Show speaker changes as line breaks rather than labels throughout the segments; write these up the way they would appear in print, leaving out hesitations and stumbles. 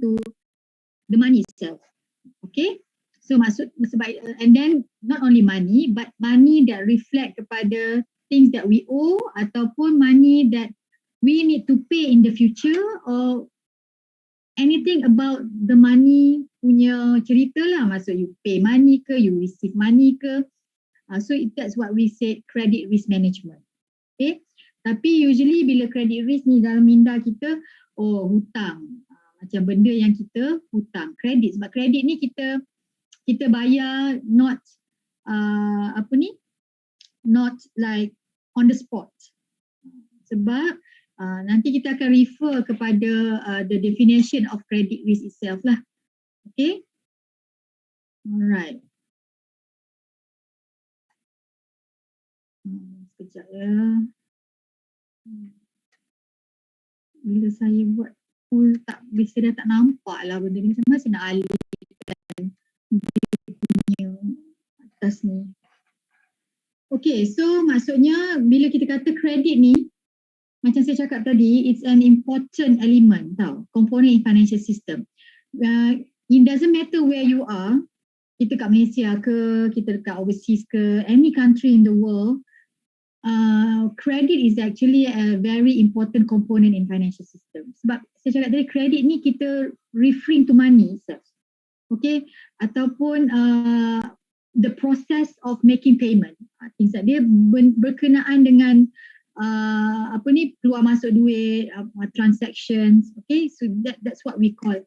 to the money itself. Okay, so and then not only money, but money that reflect kepada things that we owe ataupun money that we need to pay in the future, or anything about the money punya cerita lah. Maksud you pay money ke, you receive money ke. So that's what we say credit risk management. Okay, tapi usually bila credit risk ni dalam minda kita, oh hutang, macam benda yang kita hutang, kredit. Sebab kredit ni kita bayar not not like on the spot. Sebab nanti kita akan refer kepada the definition of credit risk itself lah. Okay, alright. Sekejap ya. Bila saya buat full tak, bisa dah tak nampak lah benda ni. Macam mana saya nak alihkan dia punya atas ni. Okay, so maksudnya bila kita kata kredit ni, macam saya cakap tadi, it's an important element tau, component in financial system. It doesn't matter where you are, kita kat Malaysia ke, kita dekat overseas ke, any country in the world, credit is actually a very important component in financial system. Sebab saya cakap tadi, credit ni kita referring to money itself. Okay, ataupun the process of making payment. Things like dia berkenaan dengan keluar masuk duit, transactions. Okay, so that's what we call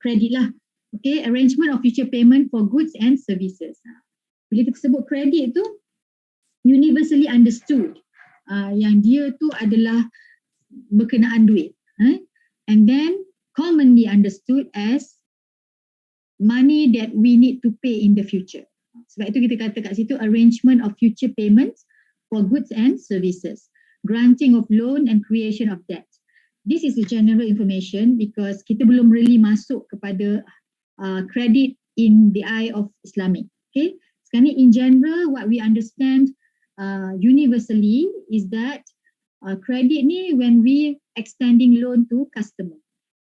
credit lah. Okay, arrangement of future payment for goods and services. Bila kita sebut credit tu, universally understood, yang dia tu adalah berkenaan duit, and then commonly understood as money that we need to pay in the future. Sebab itu kita kata kat situ arrangement of future payments for goods and services, granting of loan and creation of debt. This is a general information because kita belum really masuk kepada credit in the eye of Islamic. Okay, sekarang ni in general what we understand universally is that credit ni when we extending loan to customer.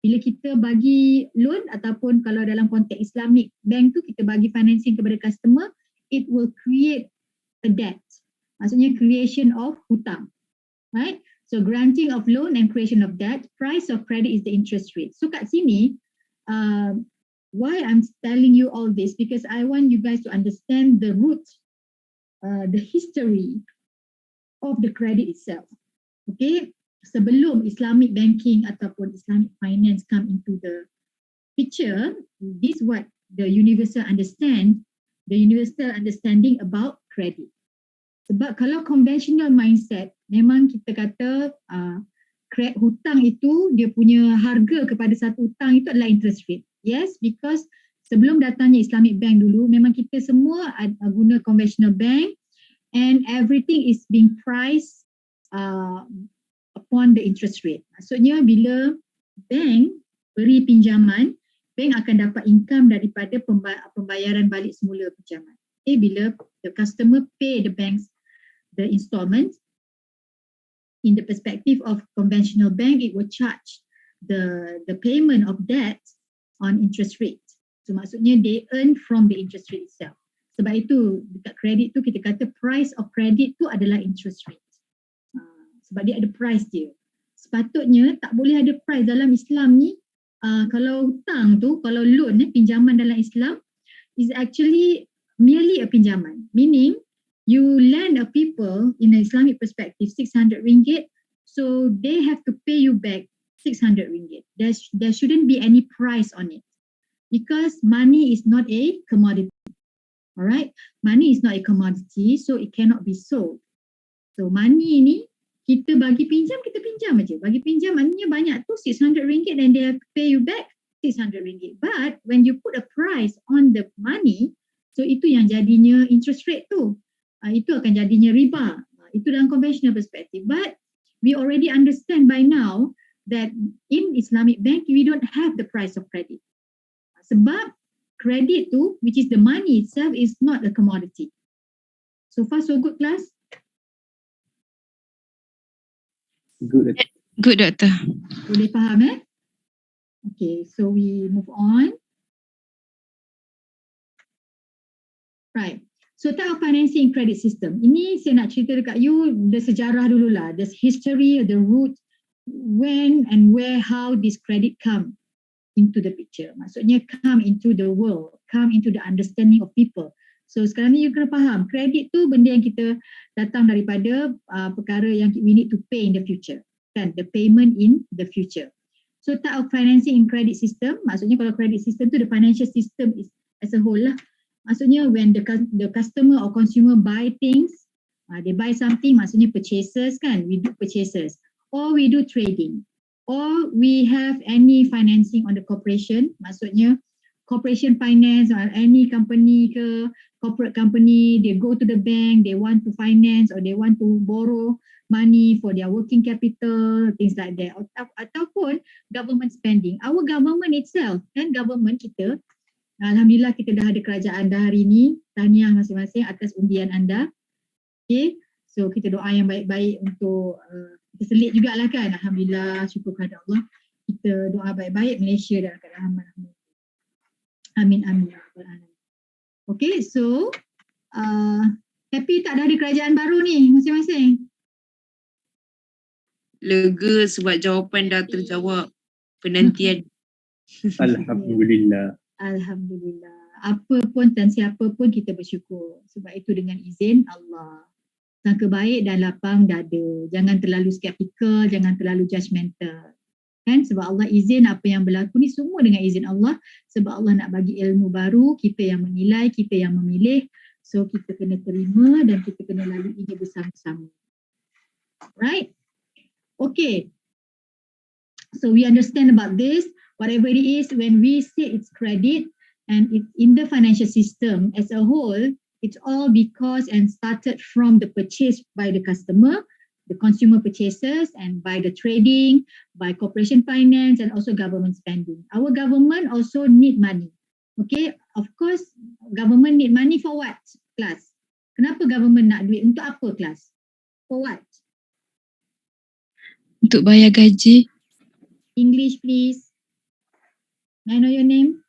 Bila kita bagi loan ataupun kalau dalam konteks Islamic bank tu kita bagi financing kepada customer, it will create a debt. Maksudnya creation of hutang. Right? So granting of loan and creation of debt, price of credit is the interest rate. So kat sini, why I'm telling you all this, because I want you guys to understand the root, the history of the credit itself. Okay? Sebelum Islamic banking ataupun Islamic finance come into the picture, this is what the universal understanding about credit. Sebab kalau conventional mindset, memang kita kata hutang itu dia punya harga kepada satu hutang itu adalah interest rate. Yes, because sebelum datangnya Islamic bank dulu, memang kita semua guna conventional bank and everything is being priced upon the interest rate. Maksudnya bila bank beri pinjaman, bank akan dapat income daripada pembayaran balik semula pinjaman. Okay, bila the customer pay the banks the installment, in the perspective of conventional bank, it will charge the payment of debt on interest rate. So maksudnya they earn from the interest rate itself. Sebab itu dekat kredit tu kita kata price of credit tu adalah interest rate. Sebab dia ada price dia. Sepatutnya tak boleh ada price dalam Islam ni. Kalau hutang tu, kalau loan pinjaman dalam Islam is actually merely a pinjaman. Meaning you lend a people in an Islamic perspective 600 ringgit, so they have to pay you back 600 ringgit. There shouldn't be any price on it because money is not a commodity. Alright, money is not a commodity, so it cannot be sold. So money ni kita bagi pinjam, kita pinjam aja. Bagi pinjam maknanya banyak tu 600 ringgit and they have to pay you back 600 ringgit. But when you put a price on the money, so itu yang jadinya interest rate tu. Itu akan jadinya riba. Itu dalam conventional perspective. But we already understand by now that in Islamic bank, we don't have the price of credit. Sebab credit tu, which is the money itself, is not a commodity. So far so good, class?
Good, Doctor.
Boleh faham Okay, so we move on. Right. So type of financing credit system. Ini saya nak cerita dekat you the sejarah dululah. The history, the root, when and where, how this credit come into the picture. Maksudnya come into the world, come into the understanding of people. So sekarang ni you kena faham, kredit tu benda yang kita datang daripada perkara yang we need to pay in the future. Kan, the payment in the future. So type of financing in credit system, maksudnya kalau credit system tu the financial system is as a whole lah. Maksudnya when the customer or consumer buy things, they buy something, maksudnya purchases kan, we do purchases. Or we do trading. Or we have any financing on the corporation, maksudnya corporation finance or any company ke, corporate company, they go to the bank, they want to finance or they want to borrow money for their working capital, things like that. Ataupun government spending. Our government itself, kan government kita, Alhamdulillah kita dah ada kerajaan dah hari ni. Tahniah masing-masing atas undian anda. Okay, so kita doa yang baik-baik untuk kita selit jugalah kan. Alhamdulillah, syukur kepada Allah. Kita doa baik-baik Malaysia dalam keadaan aman. Amin, amin. Okay, so happy tak dah ada kerajaan baru ni masing-masing?
Lega sebab jawapan dah terjawab penantian.
Alhamdulillah.
Alhamdulillah. Apa pun dan siapa pun kita bersyukur. Sebab itu dengan izin Allah. Sangka baik dan lapang dada. Jangan terlalu skeptikal, jangan terlalu judgemental. Kan? Sebab Allah izin apa yang berlaku ni semua dengan izin Allah. Sebab Allah nak bagi ilmu baru, kita yang menilai, kita yang memilih. So kita kena terima dan kita kena laluinya bersama-sama. Right? Okay. So we understand about this. Whatever it is, when we say it's credit and it's in the financial system as a whole, it's all because and started from the purchase by the customer, the consumer purchases, and by the trading, by corporation finance, and also government spending. Our government also need money. Okay, of course, government need money for what? Class. Kenapa government nak duit? Untuk apa class? For what?
Untuk bayar gaji.
English please. May I know your name?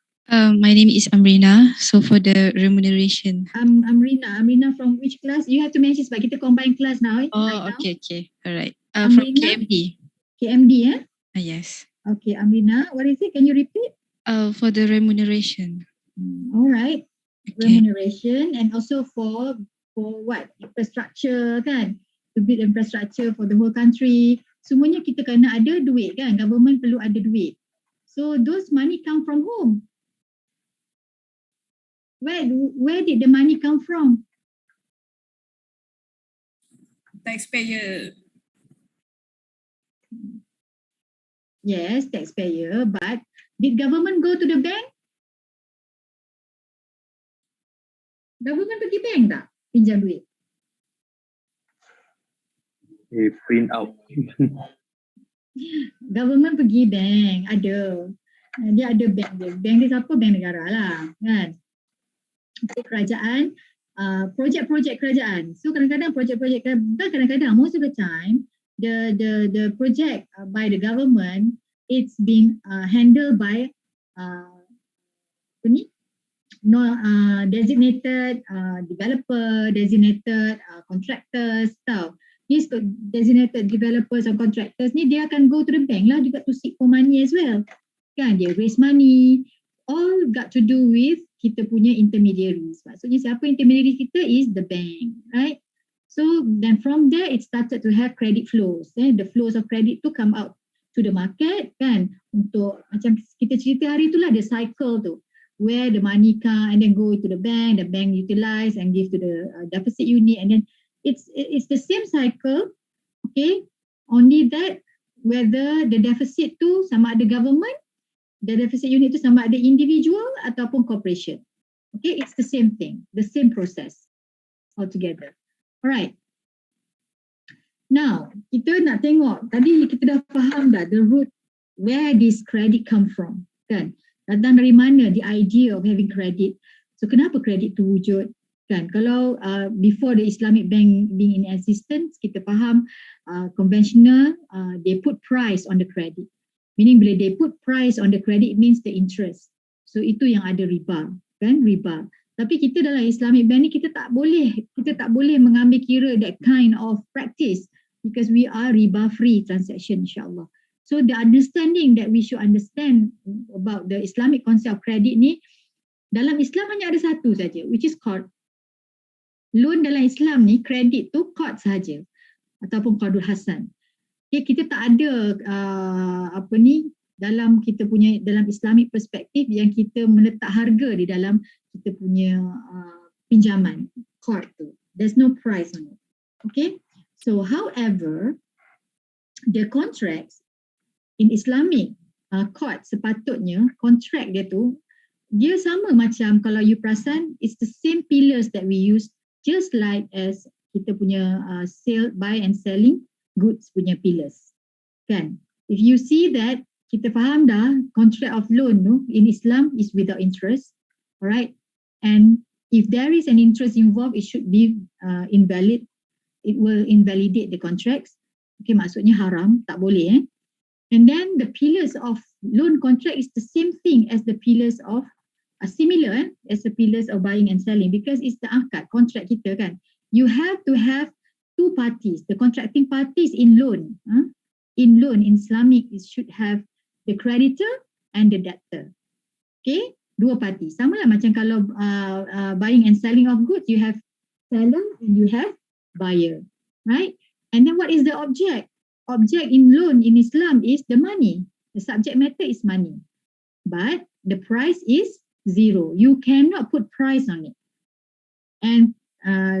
My name is Amrina. So for the remuneration.
Amrina. Amrina from which class? You have to mention sebab kita combine class now.
Oh, okay. Alright.
Amrina?
From KMD.
KMD, eh?
Yes.
Okay, Amrina. What is it? Can you repeat?
For the remuneration.
All right.
Okay.
Remuneration and also for what? Infrastructure kan? To build infrastructure for the whole country. Semuanya kita kena ada duit kan? Government perlu ada duit. So those money come from whom? Where did the money come from?
Taxpayer.
Yes, taxpayer. But did government go to the bank? Government pergi bank tak? Pinjam duit.
Print out.
Government pergi bank, ada. Dia ada bank dia. Bank dia siapa? Bank negara lah. Kan? Kerajaan, projek-projek kerajaan. So kadang-kadang projek-projek kerajaan, kadang-kadang most of the time, the project by the government, it's being handled by designated developer, designated contractors tau. These designated developers and contractors ni dia akan go to the bank lah juga to seek for money as well. Kan, dia raise money. All got to do with kita punya intermediaries. Maksudnya siapa intermediary kita is the bank, right? So then from there it started to have credit flows. The flows of credit tu come out to the market kan. Untuk macam kita cerita hari itulah the cycle tu. Where the money come and then go to the bank utilize and give to the deficit unit, and then it's the same cycle, okay? Only that whether the deficit tu sama ada government, the deficit unit tu sama ada individual ataupun corporation. Okay, it's the same thing, the same process altogether. Alright. Now, kita nak tengok, tadi kita dah faham dah the root where this credit come from, kan? Datang dari mana the idea of having credit. So kenapa credit tu wujud? Kan, kalau before the Islamic bank being in existence, kita faham conventional, they put price on the credit. Meaning bila they put price on the credit, it means the interest. So itu yang ada riba, kan, riba. Tapi kita dalam Islamic bank ni kita tak boleh mengambil kira that kind of practice because we are riba free transaction, insyaAllah. So the understanding that we should understand about the Islamic concept of credit ni, dalam Islam hanya ada satu saja, which is qard. Loan dalam Islam ni, kredit tu qard saja ataupun qardul hasan. Okay, kita tak ada dalam kita punya, dalam Islamic perspektif yang kita meletak harga di dalam kita punya pinjaman qard tu. There's no price on it. Okay, so however, the contracts in Islamic qard, sepatutnya kontrak dia tu dia sama macam, kalau you perasan, it's the same pillars that we use, just like as kita punya sale, buy and selling goods punya pillars, kan? If you see that, kita faham dah contract of loan tu in Islam is without interest, alright? And if there is an interest involved, it should be invalid. It will invalidate the contracts. Okay, maksudnya haram, tak boleh. And then the pillars of loan contract is the same thing as the pillars of similar as the pillars of buying and selling, because it's the akad, contract kita, kan. You have to have two parties, the contracting parties in loan. In loan, in Islamic, it should have the creditor and the debtor. Okay, dua parti. Sama lah macam kalau buying and selling of goods, you have seller and you have buyer, right? And then what is the object? Object in loan in Islam is the money. The subject matter is money. But the price is zero. You cannot put price on it. And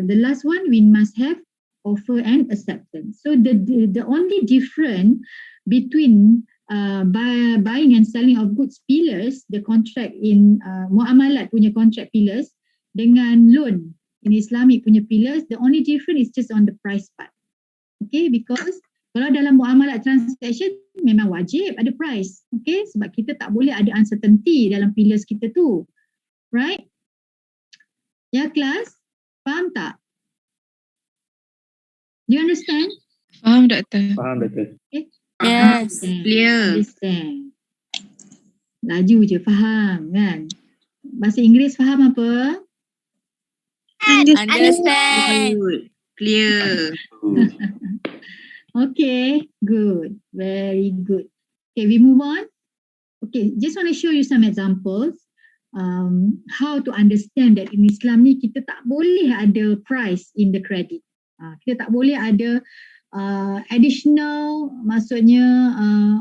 the last one, we must have offer and acceptance. So the only difference between buying and selling of goods pillars, the contract in muamalat punya contract pillars dengan loan in Islamic punya pillars, the only difference is just on the price part. Okay, because kalau dalam muamalat transaction memang wajib ada price. Okay, sebab kita tak boleh ada uncertainty dalam pillars kita tu. Right? Ya, kelas? Faham tak? Do you understand?
Faham, Doktor.
Faham, Doktor.
Okay.
Yes.
Clear.
Understand. Laju je faham, kan? Bahasa Inggeris faham apa?
Understand.
Good. Clear.
Okay, good. Very good. Okay, we move on. Okay, just want to show you some examples. How to understand that in Islam ni kita tak boleh ada price in the credit. Kita tak boleh ada additional, maksudnya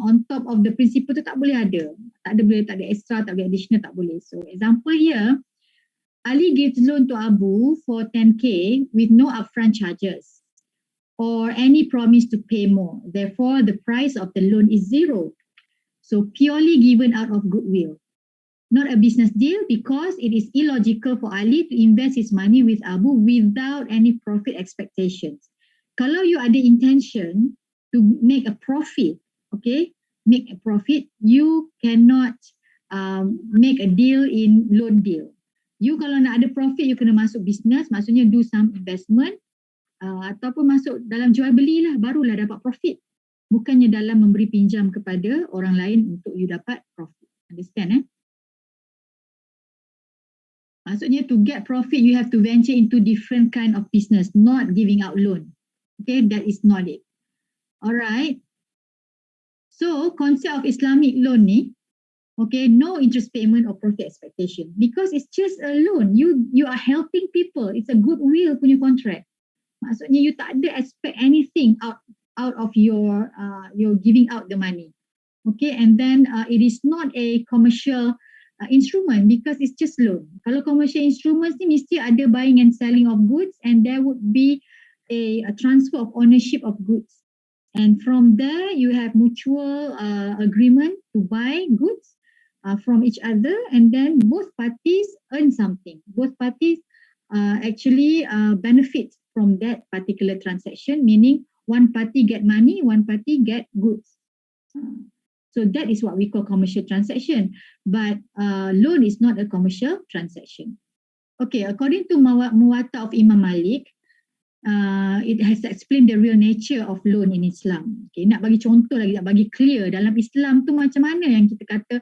on top of the principle tu tak boleh ada. Tak ada extra, tak boleh additional, tak boleh. So example here, Ali gives loan to Abu for 10k with no upfront charges or any promise to pay more. Therefore, the price of the loan is zero. So purely given out of goodwill. Not a business deal because it is illogical for Ali to invest his money with Abu without any profit expectations. Kalau you ada intention to make a profit, okay, make a profit, you cannot make a deal in loan deal. You kalau nak ada profit, you kena masuk business, maksudnya do some investment ataupun masuk dalam jual beli lah, barulah dapat profit. Bukannya dalam memberi pinjam kepada orang lain untuk you dapat profit. Understand? Maksudnya to get profit, you have to venture into different kind of business, not giving out loan. Okay, that is not it. Alright. So, concept of Islamic loan ni, okay, no interest payment or profit expectation because it's just a loan. You are helping people. It's a goodwill punya contract. Maksudnya you tak ada expect anything out of your giving out the money. Okay, and then it is not a commercial instrument because it's just loan. Kalau commercial instruments ni mesti ada buying and selling of goods and there would be a transfer of ownership of goods. And from there you have mutual agreement to buy goods from each other and then both parties earn something. Both parties actually benefit from that particular transaction, meaning one party get money, one party get goods. So that is what we call commercial transaction. But loan is not a commercial transaction. Okay, according to Muwatta of Imam Malik, it has explained the real nature of loan in Islam. Okay, nak bagi contoh lagi, nak bagi clear dalam Islam tu macam mana yang kita kata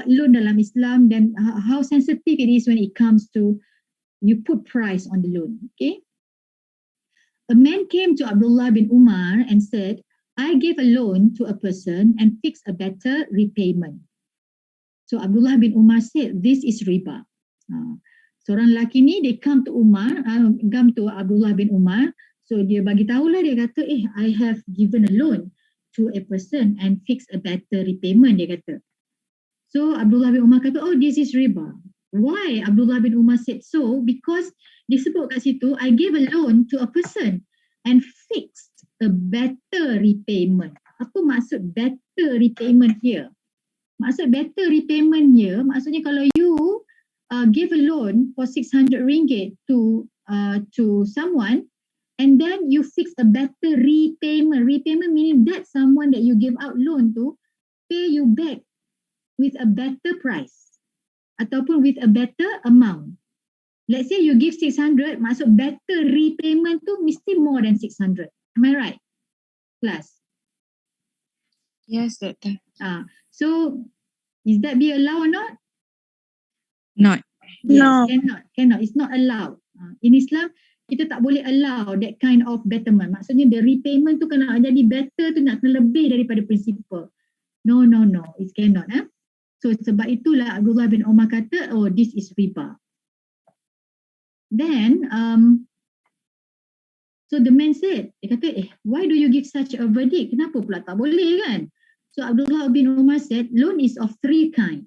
loan dalam Islam, dan how sensitive it is when it comes to you put price on the loan. Okay. A man came to Abdullah bin Umar and said, I gave a loan to a person and fixed a better repayment. So Abdullah bin Umar said, this is riba. Seorang lelaki ni, dia come to Abdullah bin Umar. So dia bagi tahulah, dia kata, I have given a loan to a person and fixed a better repayment, dia kata. So Abdullah bin Umar kata, oh, this is riba. Why Abdullah bin Umar said so? Because disebut kat situ, I gave a loan to a person and fixed a better repayment. Apa maksud better repayment here? Maksud better repayment here, maksudnya kalau you give a loan for 600 ringgit to someone, and then you fix a better repayment. Repayment meaning that someone that you give out loan to pay you back with a better price ataupun with a better amount. Let's say you give 600, maksud better repayment tu mesti more than 600. Am I right? Class?
Yes, Doctor.
So, is that be allowed or not?
Not.
Yes, cannot. It's not allowed. In Islam, kita tak boleh allow that kind of betterment. Maksudnya the repayment tu kena jadi better tu nak kena lebih daripada principal. No. It cannot. So sebab itulah Abdullah bin Umar kata, oh, this is riba. Then, so the man said, dia kata, why do you give such a verdict? Kenapa pula tak boleh kan? So Abdullah bin Umar said, loan is of three kinds.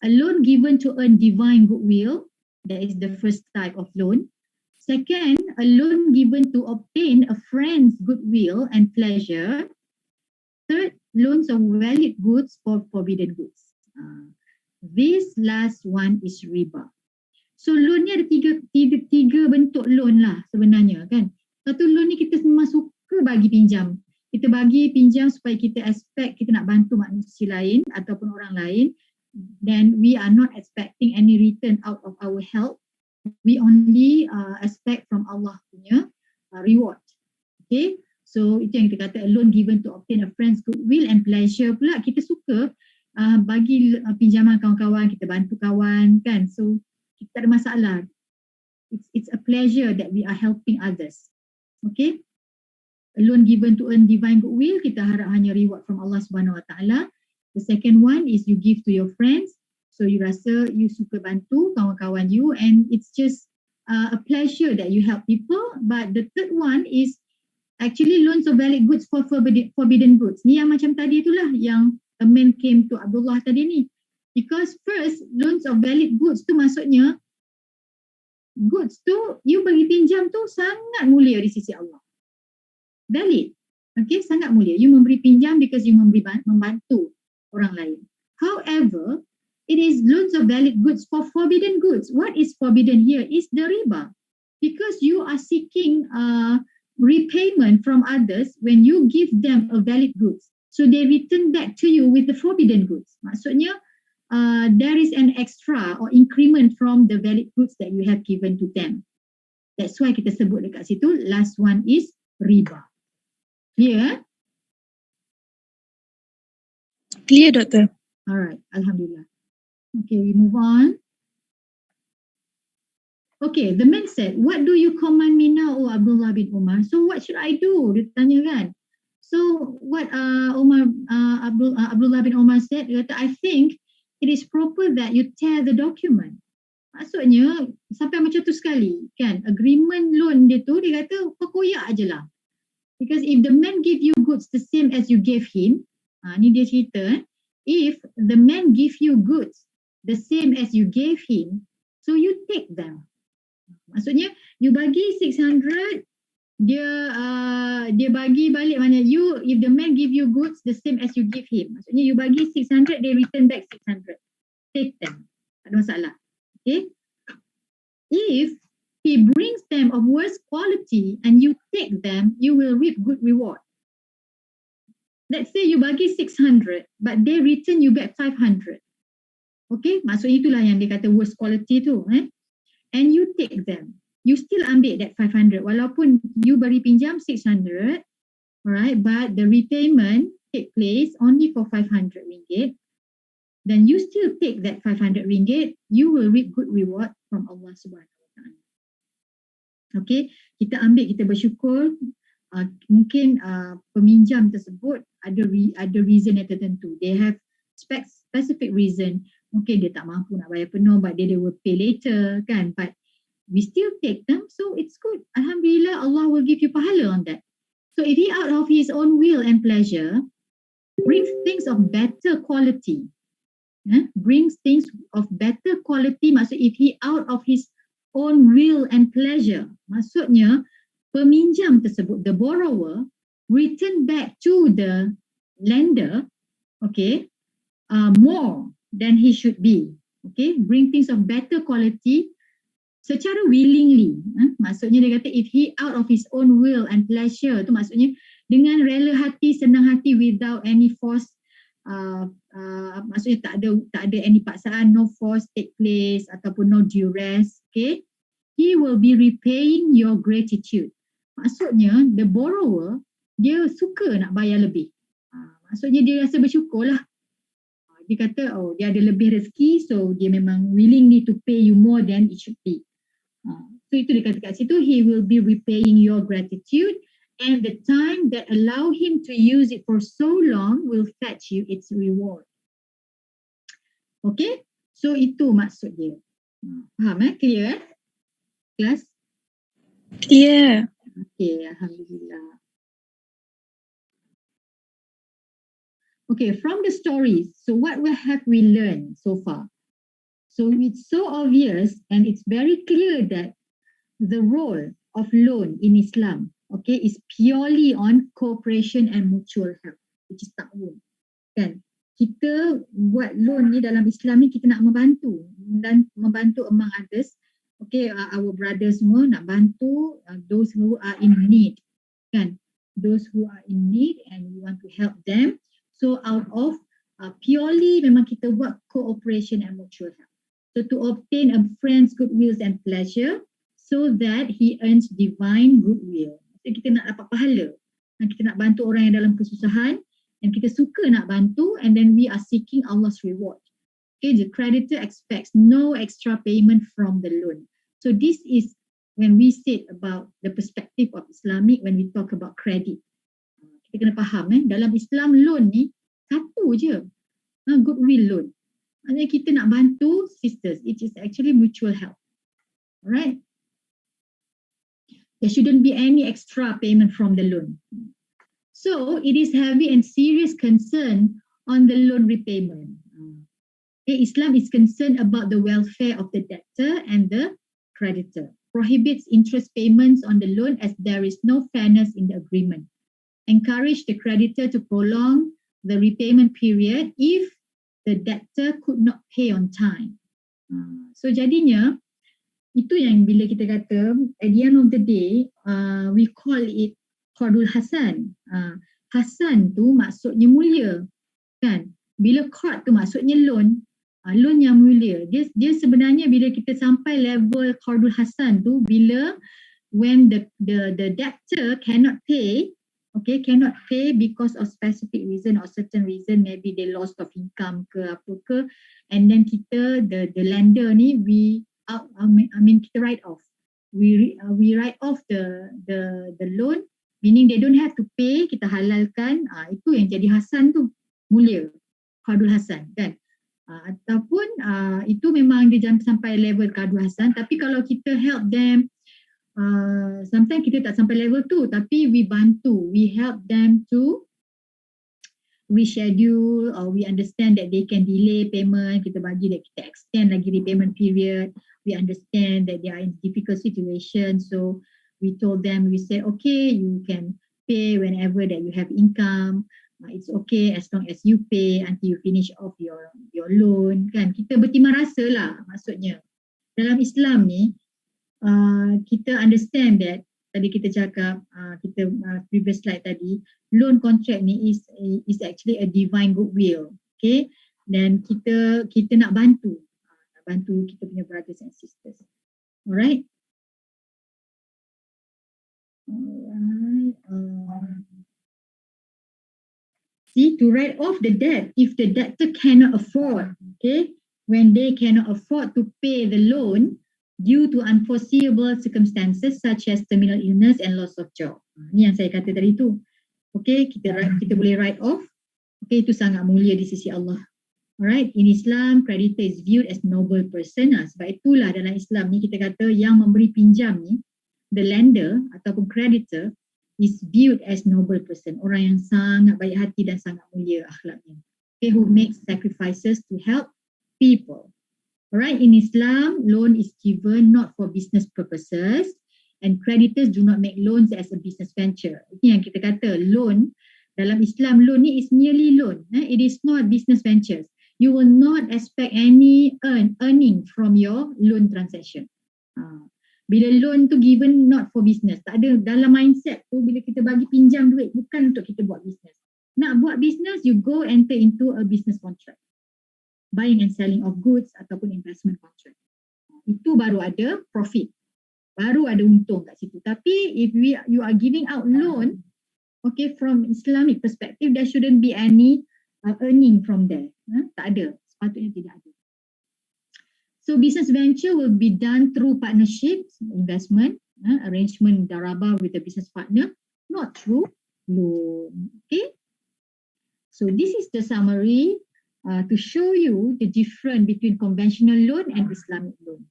A loan given to earn divine goodwill, that is the first type of loan. Second, a loan given to obtain a friend's goodwill and pleasure. Third, loans of valid goods for forbidden goods. This last one is riba. So loan ni ada tiga bentuk loan lah sebenarnya kan. Satu loan ni kita memang suka bagi pinjam. Kita bagi pinjam supaya kita expect kita nak bantu manusia lain ataupun orang lain. Then we are not expecting any return out of our help. We only expect from Allah punya reward. Okay. So itu yang kita kata a loan given to obtain a friend's goodwill and pleasure pula. Kita suka bagi pinjaman kawan-kawan, kita bantu kawan kan. So kita tak ada masalah. It's a pleasure that we are helping others. Okay. A loan given to earn divine goodwill, kita harap hanya reward from Allah Subhanahu Wa Taala. The second one is you give to your friends. So you rasa you suka bantu kawan-kawan you and it's just a pleasure that you help people. But the third one is actually loans of valid goods for forbidden goods. Ni yang macam tadi itulah yang a man came to Abdullah tadi ni. Because first, loans of valid goods tu maksudnya goods tu you bagi pinjam tu sangat mulia di sisi Allah. Valid. Okay, sangat mulia. You memberi pinjam because you membantu orang lain. However, it is loans of valid goods for forbidden goods. What is forbidden here is the riba. Because you are seeking repayment from others when you give them a valid goods. So they return back to you with the forbidden goods. Maksudnya, there is an extra or increment from the valid goods that you have given to them. That's why kita sebut dekat situ, last one is riba. Clear?
Clear, Doctor.
Alright, Alhamdulillah. Okay, we move on. Okay, the man said, what do you command me now, O Abdullah bin Umar? So what should I do? Dia tanya kan. So what Abdullah bin Umar said, dia kata, I think it is proper that you tear the document. Maksudnya, sampai macam tu sekali kan. Agreement loan dia tu, dia kata, kau koyak je lah. Because if the man give you goods the same as you gave him, ni dia cerita, if the man give you goods the same as you gave him, so you take them. Maksudnya, you bagi 600, dia bagi balik mana you, if the man give you goods the same as you give him. Maksudnya, you bagi 600, they return back 600. Take them. Tak ada masalah. Okay. If he brings them of worse quality and you take them, you will reap good reward. Let's say you bagi 600, but they return you back 500. Okay, maksudnya itulah yang dia kata worst quality tu. And you take them. you still ambil that 500 walaupun you beri pinjam 600, alright, but the repayment take place only for 500 ringgit, then you still take that 500 ringgit, you will reap good reward from Allah Subhanahu Wa Taala. Okay, kita ambil, kita bersyukur. Mungkin peminjam tersebut ada reason yang tertentu. They have specific reason. Mungkin dia tak mampu nak bayar penuh, but they will pay later, kan? But we still take them, so it's good. Alhamdulillah, Allah will give you pahala on that. So if he out of his own will and pleasure brings things of better quality, brings things of better quality, maksud if he out of his own will and pleasure, maksudnya peminjam tersebut, the borrower, return back to the lender, okay, more than he should be, okay, bring things of better quality secara willingly. Maksudnya dia kata if he out of his own will and pleasure, tu maksudnya dengan rela hati, senang hati, without any force, maksudnya tak ada any paksaan, no force take place ataupun no duress, okay, he will be repaying your gratitude. Maksudnya the borrower, dia suka nak bayar lebih. Maksudnya dia rasa bersyukur lah. Dia kata, oh, dia ada lebih rezeki, so dia memang willingly to pay you more than it should be. So itu dia kata kat situ, he will be repaying your gratitude, and the time that allow him to use it for so long will fetch you its reward. Okay, so itu maksud dia. Faham clear Kelas?
Clear.
Okay, Alhamdulillah. Okay, from the stories, so what have we learned so far? So it's so obvious and it's very clear that the role of loan in Islam, okay, is purely on cooperation and mutual help, which is ta'awun. Kan? Kita buat loan ni dalam Islam ni, kita nak membantu dan membantu among others. Okay, our brothers semua nak bantu those who are in need, kan? Those who are in need and we want to help them. So out of purely memang kita buat cooperation and mutual help. So to obtain a friend's goodwill and pleasure so that he earns divine goodwill. So kita nak dapat pahala. Dan kita nak bantu orang yang dalam kesusahan and kita suka nak bantu, and then we are seeking Allah's reward. Okay, the creditor expects no extra payment from the loan. So this is when we say about the perspective of Islamic, when we talk about credit. Kita kena faham dalam Islam loan ni satu je, goodwill loan. Maksudnya kita nak bantu sisters, it is actually mutual help. Alright, there shouldn't be any extra payment from the loan. So it is heavy and serious concern on the loan repayment. Okay, Islam is concerned about the welfare of the debtor and the creditor, prohibits interest payments on the loan as there is no fairness in the agreement. Encourage the creditor to prolong the repayment period if the debtor could not pay on time. So jadinya, itu yang bila kita kata, at the end of the day, we call it Qardul Hasan. Hasan tu maksudnya mulia, kan? Bila qard tu maksudnya loan, loan yang mulia. Dia sebenarnya bila kita sampai level Qardul Hasan tu, bila when the debtor cannot pay, okay, cannot pay because of specific reason or certain reason, maybe they lost of income ke apa ke, and then kita the lender ni kita write off. We write off the loan, meaning they don't have to pay, kita halalkan. Itu yang jadi hasan tu, mulia, Qardul Hasan, kan? Ataupun itu memang dia jangan sampai level Qardul Hasan, tapi kalau kita help them, sometimes kita tak sampai level tu, tapi we bantu, we help them to reschedule, or we understand that they can delay payment, kita bagi that kita extend lagi repayment period, we understand that they are in difficult situation, so we told them, we said okay, you can pay whenever that you have income, it's okay as long as you pay until you finish off your loan, kan? Kita bertimbang rasa lah, maksudnya dalam Islam ni kita understand that tadi kita cakap, kita previous slide tadi, loan contract ni is actually a divine goodwill, okay? Dan kita nak bantu kita punya brothers and sisters. Alright, Alright. See, to write off the debt if the debtor cannot afford, okay, when they cannot afford to pay the loan due to unforeseeable circumstances such as terminal illness and loss of job. Ni yang saya kata tadi tu. Okay, kita boleh write off. Okay, itu sangat mulia di sisi Allah. Alright, in Islam, creditor is viewed as noble person. Sebab itulah dalam Islam ni kita kata yang memberi pinjam ni, the lender ataupun creditor is viewed as noble person. Orang yang sangat baik hati dan sangat mulia akhlaknya. Okay, who makes sacrifices to help people. Alright, in Islam, loan is given not for business purposes and creditors do not make loans as a business venture. Ini yang kita kata loan. Dalam Islam, loan ni is merely loan. It is not business ventures. You will not expect any earning from your loan transaction. Bila loan tu given not for business, tak ada dalam mindset tu bila kita bagi pinjam duit bukan untuk kita buat business. Nak buat business, you go enter into a business contract. Buying and selling of goods ataupun investment contract. Itu baru ada profit. Baru ada untung kat situ. Tapi if you are giving out loan, okay, from Islamic perspective, there shouldn't be any earning from there. Tak ada. Sepatutnya tidak ada. So business venture will be done through partnerships, investment, arrangement daraba with a business partner, not through loan. Okay. So this is the summary to show you the difference between conventional loan and Islamic loan.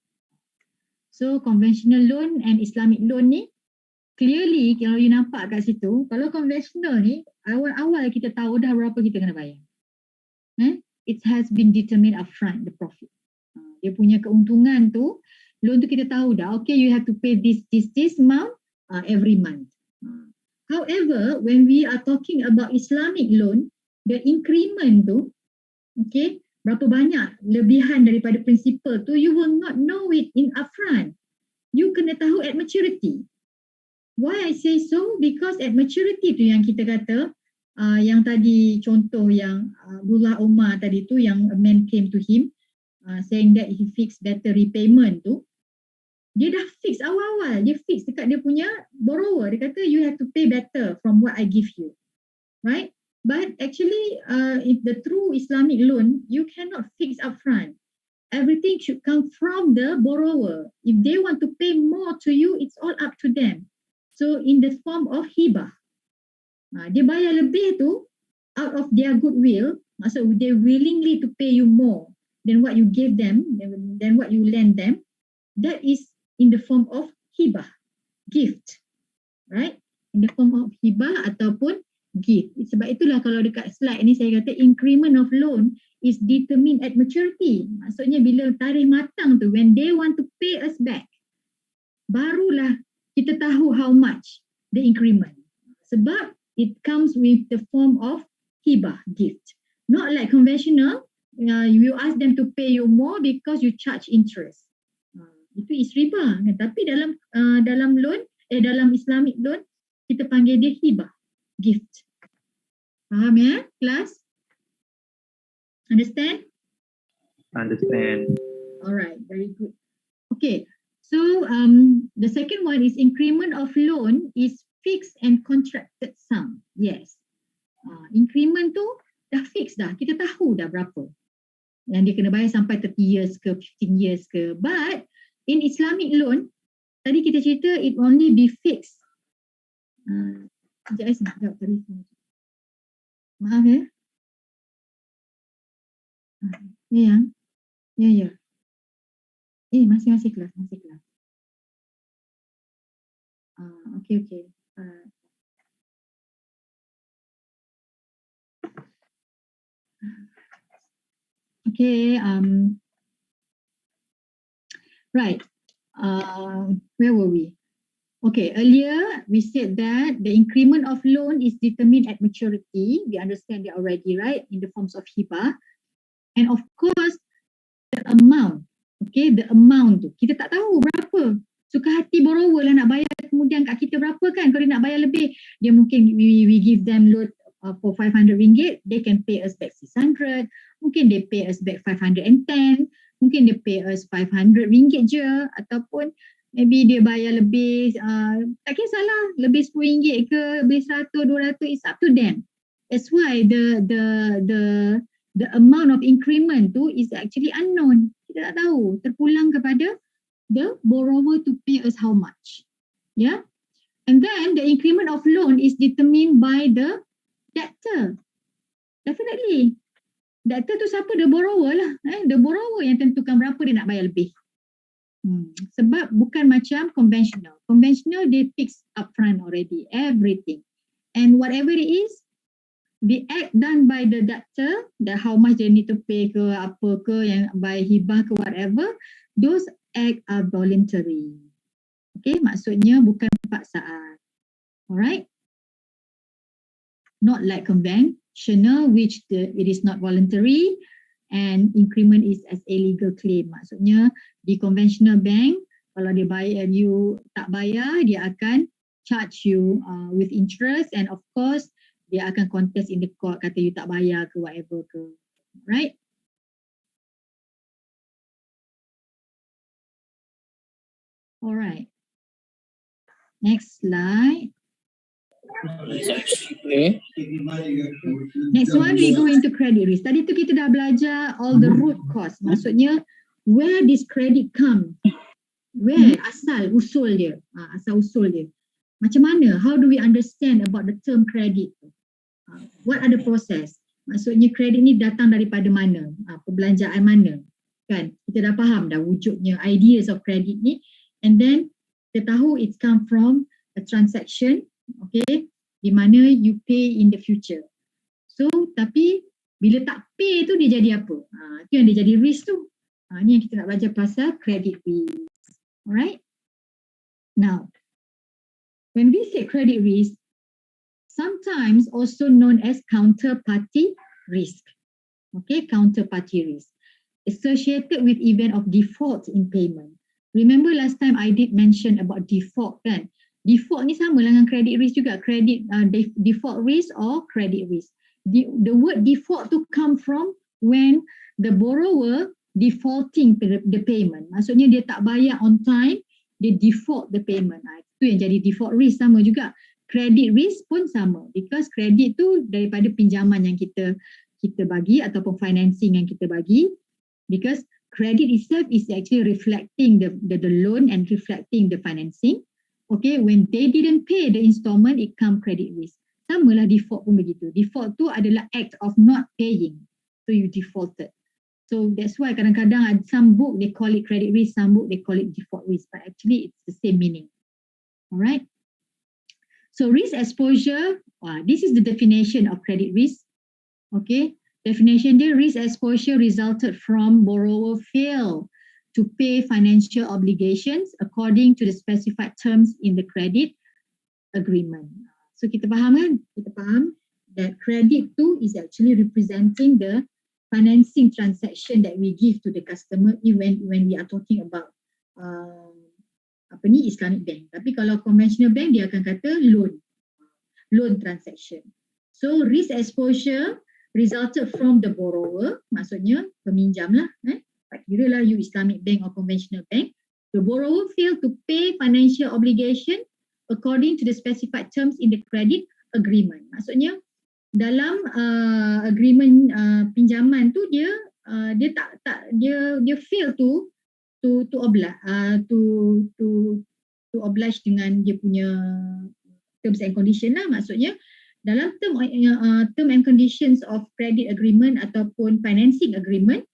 So conventional loan and Islamic loan ni, clearly kalau you nampak kat situ, kalau conventional ni, awal-awal kita tahu dah berapa kita kena bayar. It has been determined upfront, the profit. Dia punya keuntungan tu, loan tu kita tahu dah, okay, you have to pay this amount every month. However, when we are talking about Islamic loan, the increment tu, okay, berapa banyak lebihan daripada principal tu, you will not know it in upfront. You kena tahu at maturity. Why I say so? Because at maturity tu yang kita kata, yang tadi contoh yang Abdullah Umar tadi tu, yang a man came to him saying that he fix better repayment tu, dia dah fix awal-awal, dia fix dekat dia punya borrower, dia kata you have to pay better from what I give you, right? But actually if the true Islamic loan, you cannot fix upfront. Everything should come from the borrower. If they want to pay more to you, it's all up to them. So in the form of hibah. Dia bayar lebih tu out of their goodwill, maksud they willingly to pay you more than what you gave them, than what you lend them. That is in the form of hibah, gift, right? In the form of hibah ataupun gift. Sebab itulah kalau dekat slide ni saya kata increment of loan is determined at maturity. Maksudnya bila tarikh matang tu, when they want to pay us back, barulah kita tahu how much the increment. Sebab it comes with the form of hibah, gift. Not like conventional, you ask them to pay you more because you charge interest. Itu is riba. Tapi dalam loan, dalam Islamic loan, kita panggil dia hibah, gift. Faham ya, kelas? Understand?
Understand.
Alright, very good. Okay, so the second one is increment of loan is fixed and contracted sum. Yes. Increment tu dah fix dah. Kita tahu dah berapa yang dia kena bayar sampai 30 years ke 15 years ke. But in Islamic loan, tadi kita cerita it only be fixed. Sekejap sekejap telefon. Maaf ya. Ya. Masih kelas. Okay. Okay, right. Where were we? Okay, earlier we said that the increment of loan is determined at maturity. We understand that already, right? In the forms of hibah. And of course, the amount. Okay, the amount tu. Kita tak tahu berapa. Suka hati borrower lah nak bayar kemudian kat kita berapa kan. Kalau dia nak bayar lebih, dia mungkin we give them loan for 500 ringgit, they can pay us back 600. Mungkin they pay us back 510. Mungkin they pay us 500 ringgit je. Ataupun maybe dia bayar lebih, tak kisahlah, lebih RM10 ke, lebih RM100, RM200, it's up to them. That's why the amount of increment tu is actually unknown. Kita tak tahu, terpulang kepada the borrower to pay us how much. Yeah. And then the increment of loan is determined by the debtor. Definitely. Debtor tu siapa? The borrower lah. The borrower yang tentukan berapa dia nak bayar lebih. Sebab bukan macam conventional. Conventional they fix upfront already, everything. And whatever it is, the act done by the debtor, that how much they need to pay ke, apa ke, yang by hibah ke whatever, those act are voluntary. Okay, maksudnya bukan paksaan. Alright? Not like conventional, which it is not voluntary and increment is as a legal claim. Maksudnya di conventional bank, kalau dia bayar, you tak bayar, dia akan charge you with interest, and of course dia akan contest in the court, kata you tak bayar ke whatever ke. Right? Alright. Next slide. Next one, we go into credit risk. Tadi tu kita dah belajar all the root cause. Maksudnya, where this credit come? Where? Asal usul dia. Asal usul dia. Macam mana? How do we understand about the term credit? What are the process? Maksudnya kredit ni datang daripada mana? Perbelanjaan mana? Kan? Kita dah faham dah wujudnya, ideas of credit ni. And then kita tahu it's come from a transaction, okay, di mana you pay in the future. So tapi bila tak pay tu dia jadi apa? Itu yang dia jadi risk tu. Ni yang kita nak belajar pasal credit risk. Alright? Now, when we say credit risk, sometimes also known as counterparty risk. Okay, counterparty risk associated with event of default in payment. Remember last time I did mention about default kan? Default ni sama dengan credit risk juga. Credit default risk or credit risk. The word default to come from when the borrower defaulting the payment. Maksudnya dia tak bayar on time, dia default the payment. Itu yang jadi default risk, sama juga. Credit risk pun sama, because credit tu daripada pinjaman yang kita bagi ataupun financing yang kita bagi, because credit itself is actually reflecting the loan and reflecting the financing. Okay, when they didn't pay the installment, it come credit risk. Samalah default pun begitu. Default tu adalah act of not paying. So you defaulted. So that's why kadang-kadang some book they call it credit risk, some book they call it default risk, but actually it's the same meaning. Alright. So risk exposure, this is the definition of credit risk. Okay, definition dia, risk exposure resulted from borrower fail to pay financial obligations according to the specified terms in the credit agreement. So kita faham kan? Kita faham that credit tu is actually representing the financing transaction that we give to the customer when we are talking about Islamic bank. Tapi kalau conventional bank dia akan kata loan transaction. So risk exposure resulted from the borrower, maksudnya peminjam lah, tak kira lah you Islamic bank or conventional bank. The borrower failed to pay financial obligation according to the specified terms in the credit agreement. Maksudnya dalam agreement pinjaman tu dia fail to oblige dengan dia punya terms and condition lah. Maksudnya dalam term and conditions of credit agreement ataupun financing agreement,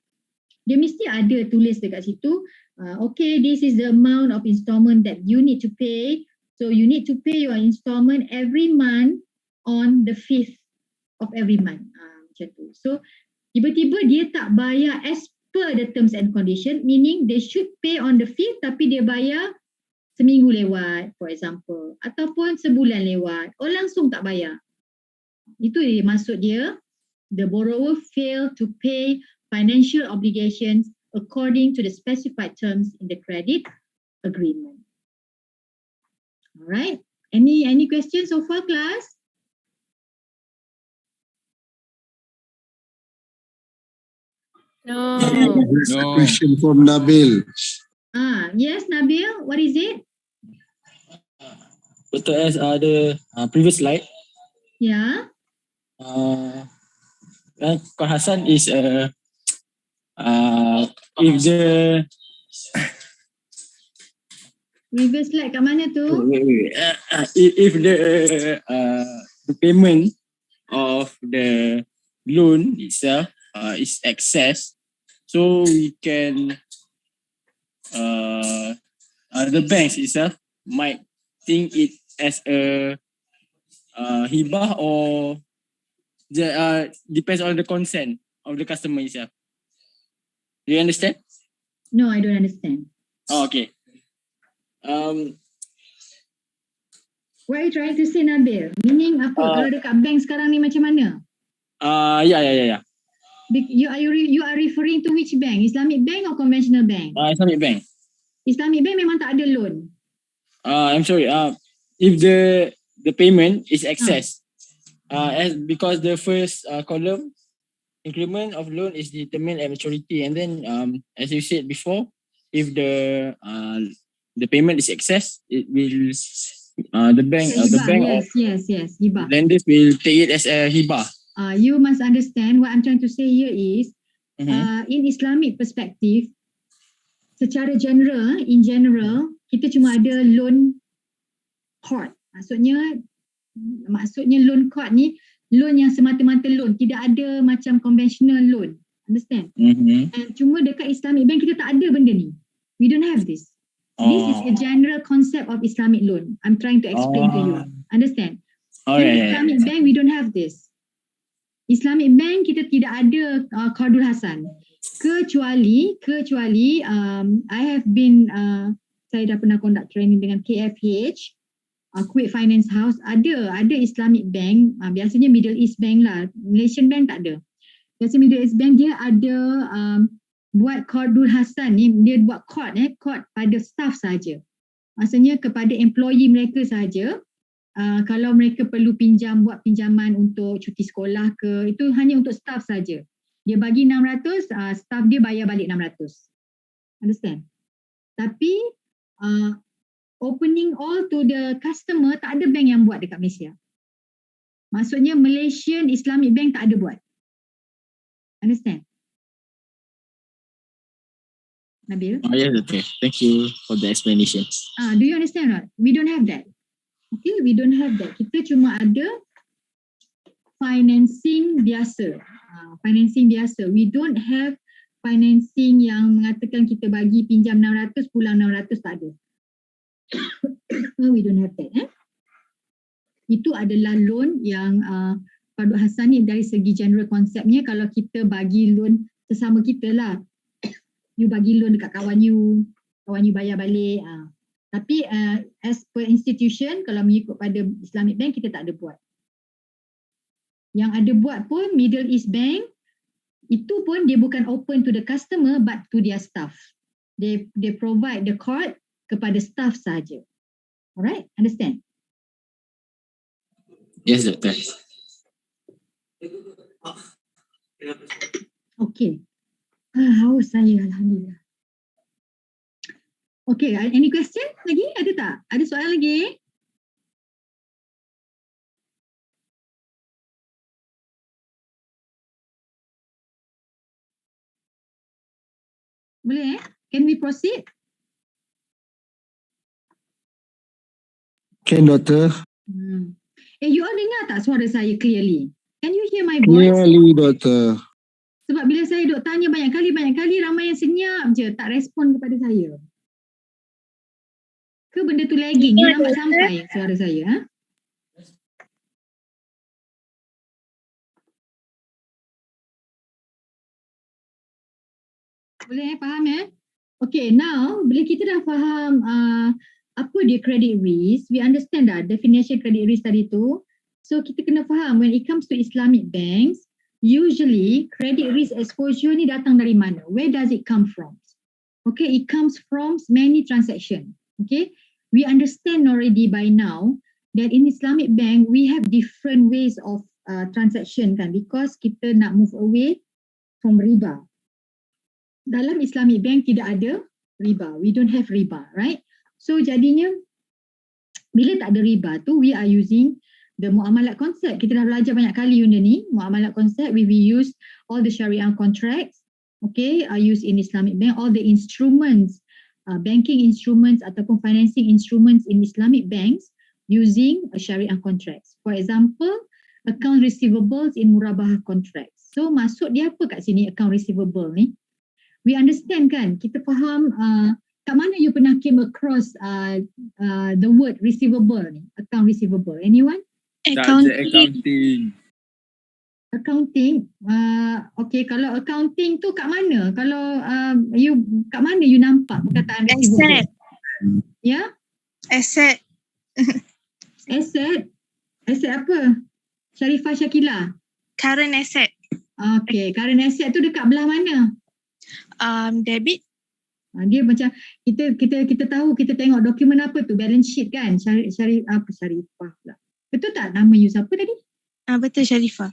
dia mesti ada tulis dekat situ, okay, this is the amount of installment that you need to pay. So you need to pay your installment every month on the 5th of every month. Macam tu. So tiba-tiba dia tak bayar as per the terms and condition, meaning they should pay on the 5th tapi dia bayar seminggu lewat, for example, ataupun sebulan lewat, langsung tak bayar. Itu dia maksud dia, the borrower failed to pay financial obligations according to the specified terms in the credit agreement. Alright, any questions so far, class?
No.
There's a question from Nabil.
Yes, Nabil, what is it?
Dr. S, the previous slide,
Yeah.
Kor Hassan is if the
Previous slide kat mana tu?
if the payment of the loan itself is excess, so we can the banks itself might think it as a hibah, or depends on the consent of the customer itself. Do you understand?
No, I don't understand.
Oh, okay.
What are you trying to say, Nabil? Meaning apa? Kalau dekat bank sekarang ni macam mana?
Yeah.
You are referring to which bank? Islamic bank or conventional bank?
Islamic bank.
Islamic bank memang tak ada loan.
I'm sorry. If the payment is excess, because the first column, increment of loan is determined at maturity, and then as you said before, if the payment is excess, it will the bank
Yes, hibah.
lenders will take it as a hibah.
You must understand what I'm trying to say here is in Islamic perspective, secara general, in general, kita cuma ada loan court. Maksudnya loan court ni loan yang semata-mata loan, tidak ada macam conventional loan. Understand? And cuma dekat Islamic bank kita tak ada benda ni. We don't have this. This is a general concept of Islamic loan. I'm trying to explain to you. Understand? In Islamic bank we don't have this. Islamic bank kita tidak ada Qardul Hasan. Kecuali I have been saya dah pernah conduct training dengan KFH, Kuwait Finance House, ada Islamic bank, biasanya Middle East bank lah, Malaysian bank tak ada. Biasa Middle East bank dia ada buat Qardul Hasan ni, dia buat court pada staff saja. Maksudnya kepada employee mereka saja. Kalau mereka perlu buat pinjaman untuk cuti sekolah ke, itu hanya untuk staff saja. Dia bagi 600, staff dia bayar balik 600. Understand? Tapi opening all to the customer, tak ada bank yang buat dekat Malaysia. Maksudnya Malaysian Islamic Bank tak ada buat. Understand? Nabil?
Yes, okay. Thank you for the explanation.
Do you understand or not? We don't have that. Okay, we don't have that. Kita cuma ada financing biasa. Financing biasa. We don't have financing yang mengatakan kita bagi pinjam 600, pulang 600, tak ada. We don't have that. Itu adalah loan yang Qardul Hasan ni dari segi general konsepnya, kalau kita bagi loan sesama kita lah. You bagi loan dekat kawan you bayar balik. Tapi as per institution, kalau mengikut pada Islamic Bank, kita tak ada buat. Yang ada buat pun Middle East Bank, itu pun dia bukan open to the customer but to their staff. They provide the court kepada staff saja. Alright, understand?
Yes, Doctor.
Okay. Haus saya, Alhamdulillah. Okay, any question lagi? Ada tak? Ada soalan lagi? Boleh Can we proceed?
Can, Doctor.
You all dengar tak suara saya clearly? Can you hear my voice?
Clearly, Doctor.
Sebab bila saya duk tanya banyak kali, ramai yang senyap je, tak respon kepada saya. Ke benda tu lagging? Dia lambat sampai suara saya. Boleh faham Okay, now bila kita dah faham apa dia credit risk, we understand dah definition credit risk tadi tu. So kita kena faham when it comes to Islamic banks, usually credit risk exposure ni datang dari mana? Where does it come from? Okay, it comes from many transactions. Okay, we understand already by now that in Islamic bank we have different ways of transaction kan, because kita nak move away from riba. Dalam Islamic bank tidak ada riba. We don't have riba, right? So jadinya bila tak ada riba tu, we are using the muamalat concept. Kita dah belajar banyak kali benda ni. Muamalat concept, we use all the Sharia contracts, okay, are used in Islamic bank, all the instruments, banking instruments ataupun financing instruments in Islamic banks using a Sharia contracts. For example, account receivables in murabahah contracts. So maksud dia apa kat sini account receivable ni? We understand kan? Kita faham kat mana you pernah came across the word receivable ni? Account receivable. Anyone?
Accounting.
Accounting. Okay, kalau accounting tu kat mana? Kalau you kat mana you nampak perkataan receivable?
Asset.
Ya?
Asset.
Asset. Asset apa? Sharifah Shakila.
Current asset.
Okay, current asset tu dekat belah mana?
Debit.
Dia macam kita tahu, kita tengok dokumen apa tu, balance sheet kan? Sharifah pula. Betul tak nama you siapa tadi?
Betul, Sharifah.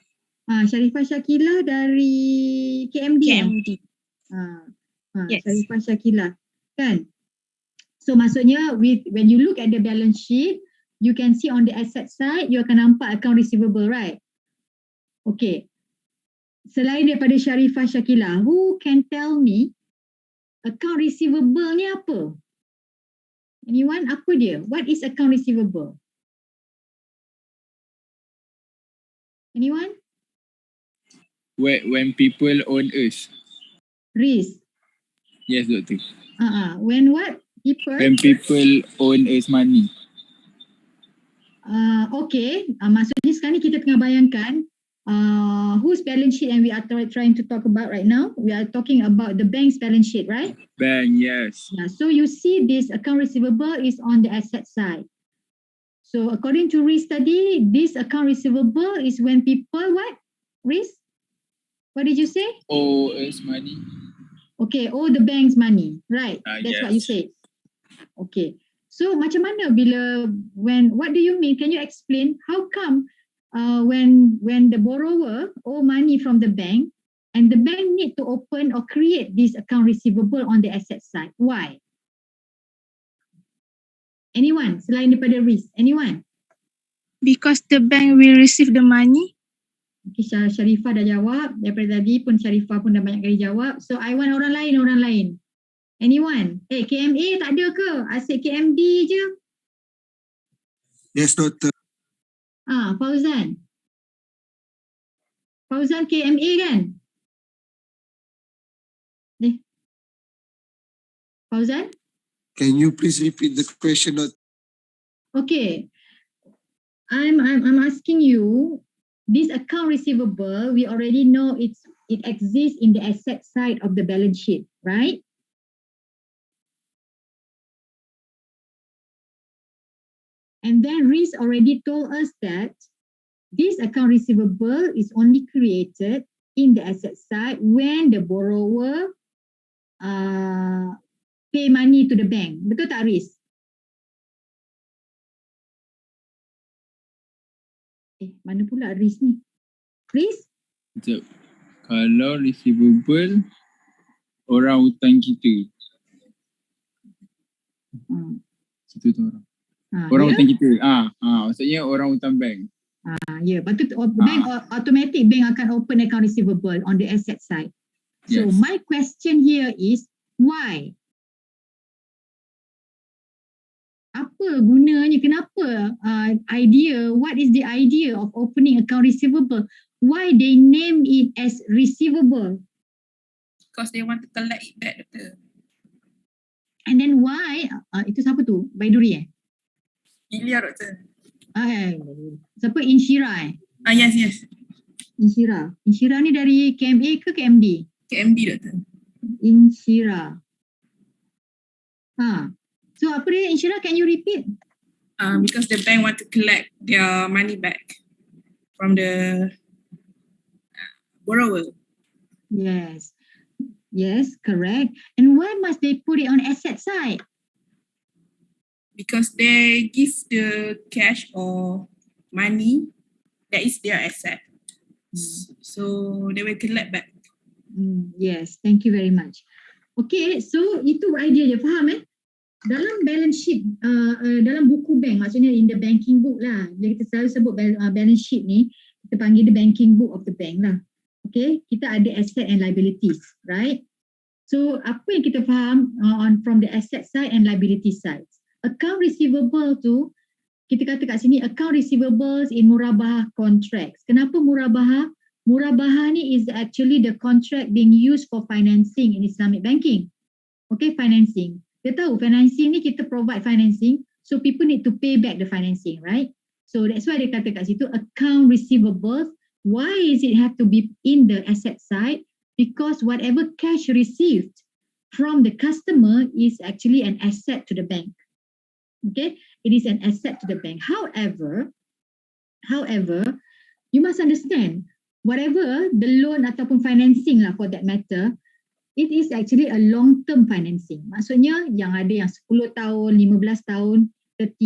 Sharifah Shakila dari KMD.
KMD.
Yes. Sharifah Shakila. Kan? So maksudnya when you look at the balance sheet, you can see on the asset side, you akan nampak account receivable, right? Okay. Selain daripada Sharifah Shakila, who can tell me account receivable ni apa? Anyone? Apa dia? What is account receivable? Anyone?
When people own us.
Risk.
Yes, Doctor.
When what? People?
When people own us money.
Okay. Maksudnya sekarang ni kita tengah bayangkan whose balance sheet and we are trying to talk about right now. We are talking about the bank's balance sheet, right?
Bank, yes.
Yeah, so you see this account receivable is on the asset side. So according to risk study, this account receivable is when people what? Risk? What did you say?
Owe us money.
Okay, owe the bank's money. Right, that's
yes.
what you say. Okay, so macam mana what do you mean? Can you explain how come when the borrower owe money from the bank and the bank need to open or create this account receivable on the asset side? Why? Anyone? Selain daripada risk, anyone?
Because the bank will receive the money.
Okay, Sharifah dah jawab. Daripada tadi pun Sharifah pun dah banyak kali jawab. So I want orang lain. Anyone? KMA tak ada ke? Asyik KMD je?
Yes, Doctor.
Fauzan. Fauzan KMA kan? Fauzan?
Can you please repeat the question?
Okay. I'm asking you, this account receivable, we already know it exists in the asset side of the balance sheet, right? And then risk already told us that this account receivable is only created in the asset side when the borrower pay money to the bank. Betul tak, Riz? Mana pula Riz ni? Riz?
Sekejap. Kalau receivable, orang hutang kita. Situ tu orang. Orang hutang kita. Maksudnya orang hutang bank.
Ya, patut bank automatic bank akan open account receivable on the asset side. So
Yes.
my question here is why? Apa gunanya? Kenapa what is the idea of opening account receivable? Why they name it as receivable?
Because they want to collect it back. Doctor.
And then why? Itu siapa tu? Baiduri
Ilya, Doctor.
Siapa? Inshira
Yes.
Inshira ni dari KMA ke KMD?
KMD, Doctor.
Inshira. So apa dia Inshira? Can you repeat?
Because the bank want to collect their money back from the borrower.
Yes, correct. And why must they put it on asset side?
Because they give the cash or money that is their asset. So they will collect back.
Yes, thank you very much. Okay, so itu idea je, faham dalam balance sheet, dalam buku bank, maksudnya in the banking book lah. Bila kita selalu sebut balance sheet ni, kita panggil the banking book of the bank lah. Okay, kita ada asset and liabilities, right? So apa yang kita faham from the asset side and liability side. Account receivable tu, kita kata kat sini account receivables in murabahah contracts. Kenapa murabahah? Murabahah ni is actually the contract being used for financing in Islamic banking. Okay, financing. Kita tahu financing ni kita provide financing, so people need to pay back the financing, right? So that's why dia kata kat situ account receivables. Why is it have to be in the asset side? Because whatever cash received from the customer is actually an asset to the bank. Okay, it is an asset to the bank. However, you must understand whatever the loan ataupun financing lah for that matter, it is actually a long-term financing. Maksudnya yang ada yang 10 tahun, 15 tahun, 30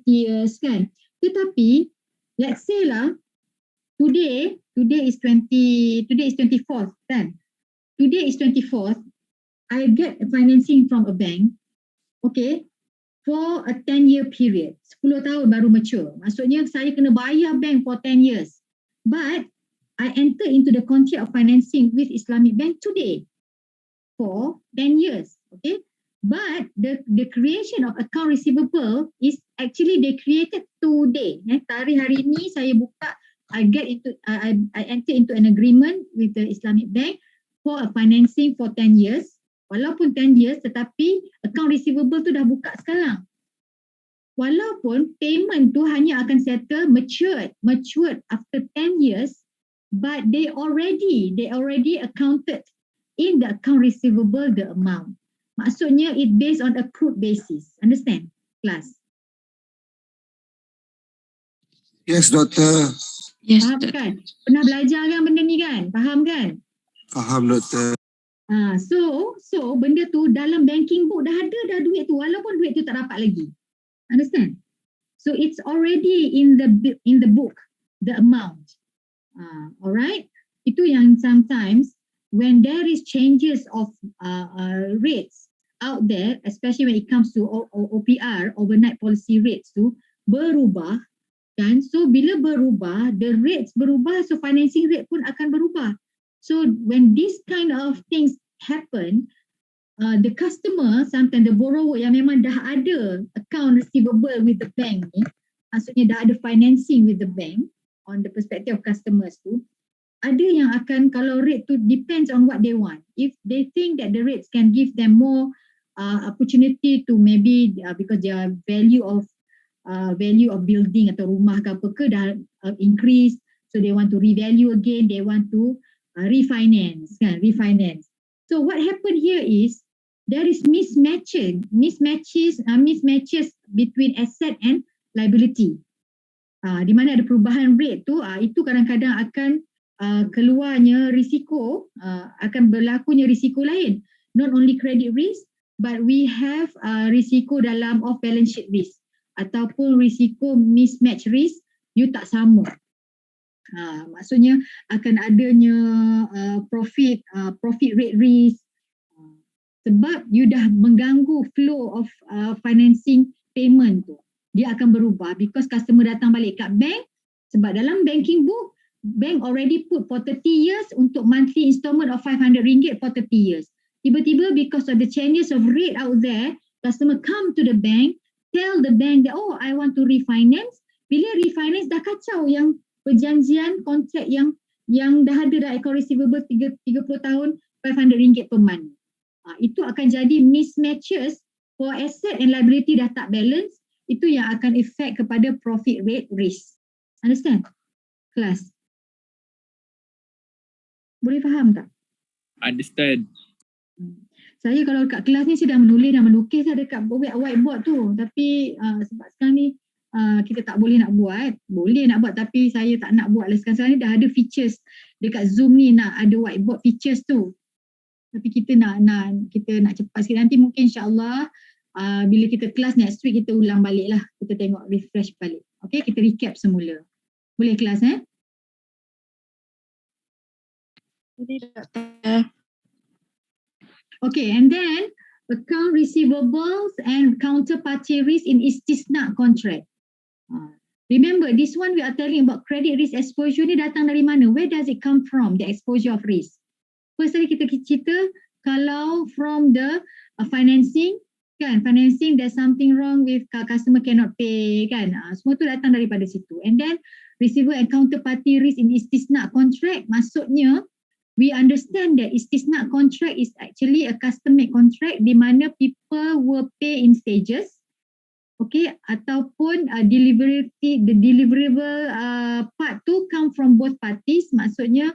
years kan. Tetapi let's say lah today is 24th kan. Today is 24th. I get financing from a bank. Okay. For a 10-year period. 10 tahun baru mature. Maksudnya saya kena bayar bank for 10 years. But I enter into the contract of financing with Islamic Bank today for 10 years, okay? But the creation of account receivable is actually they created today. Tarikh hari ini saya buka, I enter into an agreement with the Islamic Bank for a financing for 10 years. Walaupun 10 years, tetapi account receivable tu dah buka sekarang. Walaupun payment tu hanya akan settle matured after 10 years. But they already accounted in the account receivable the amount. Maksudnya it based on accrued basis. Understand, class?
Yes, Doktor.
Yes,
Faham kan? Pernah belajar kan benda ni kan? Faham kan?
Faham, Doktor.
So benda tu dalam banking book dah ada duit tu walaupun duit tu tak dapat lagi. Understand? So it's already in the book the amount. Alright, itu yang sometimes when there is changes of rates out there, especially when it comes to OPR, overnight policy rates tu berubah kan. So bila berubah, the rates berubah, so financing rate pun akan berubah. So when this kind of things happen, the customer, sometimes the borrower yang memang dah ada account receivable with the bank ni, maksudnya dah ada financing with the bank, on the perspective of customers tu, ada yang akan, kalau rate tu depends on what they want. If they think that the rates can give them more opportunity to maybe because their value of building atau rumah ke apa ke dah increase, so they want to revalue again, they want to refinance. So what happened here is there is mismatches between asset and liability. Di mana ada perubahan rate tu, itu kadang-kadang akan keluarnya risiko, akan berlakunya risiko lain. Not only credit risk, but we have risiko dalam off balance sheet risk ataupun risiko mismatch risk, you tak sama. Maksudnya akan adanya profit rate risk, sebab you dah mengganggu flow of financing payment tu. Dia akan berubah because customer datang balik kat bank, sebab dalam banking book, bank already put for 30 years untuk monthly installment of RM500 for 30 years. Tiba-tiba because of the changes of rate out there, customer come to the bank, tell the bank that, oh, I want to refinance. Bila refinance dah kacau yang perjanjian kontrak yang dah ada dah account receivable 30 tahun, RM500 per month. Itu akan jadi mismatches for asset and liability dah tak balance. Itu yang akan effect kepada profit rate risk. Understand? Kelas. Boleh faham tak?
Understand.
Saya kalau kat kelas ni saya dah menulis dan melukis dah dekat whiteboard tu. Tapi sebab sekarang ni kita tak boleh nak buat. Boleh nak buat tapi saya tak nak buat lah. Sekarang ni dah ada features dekat Zoom ni, nak ada whiteboard features tu. Tapi kita nak cepat sikit. Nanti mungkin insyaAllah bila kita kelas next week kita ulang balik lah. Kita tengok refresh balik. Okay, kita recap semula. Boleh kelas
Boleh, Doktor.
Okay, and then account receivables and counterparty risk in istisna contract. Remember, this one we are telling about credit risk exposure ni datang dari mana? Where does it come from, the exposure of risk? First tadi kita cerita kalau from the financing, kan, financing there's something wrong with customer cannot pay, kan, semua tu datang daripada situ. And then receiver and counterparty risk in istisna contract, maksudnya we understand that istisna contract is actually a custom made contract di mana people will pay in stages, okay, ataupun the deliverable part tu come from both parties, maksudnya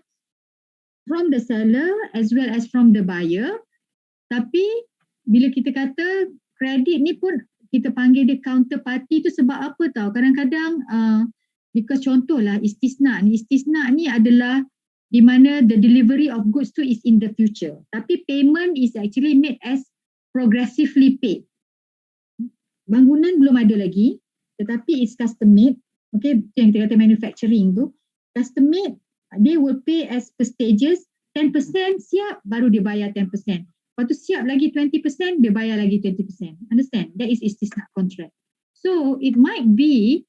from the seller as well as from the buyer. Tapi bila kita kata kredit ni pun kita panggil dia counterparty tu sebab apa tau? Kadang-kadang because contohlah istisna ni adalah di mana the delivery of goods tu is in the future. Tapi payment is actually made as progressively paid. Bangunan belum ada lagi, tetapi it's custom made. Okay, yang kita kata manufacturing tu, custom made, they will pay as per stages. 10% siap, baru dia bayar 10%. Lepas tu siap lagi 20%, dia bayar lagi 20%. Understand? That is istisna contract. So it might be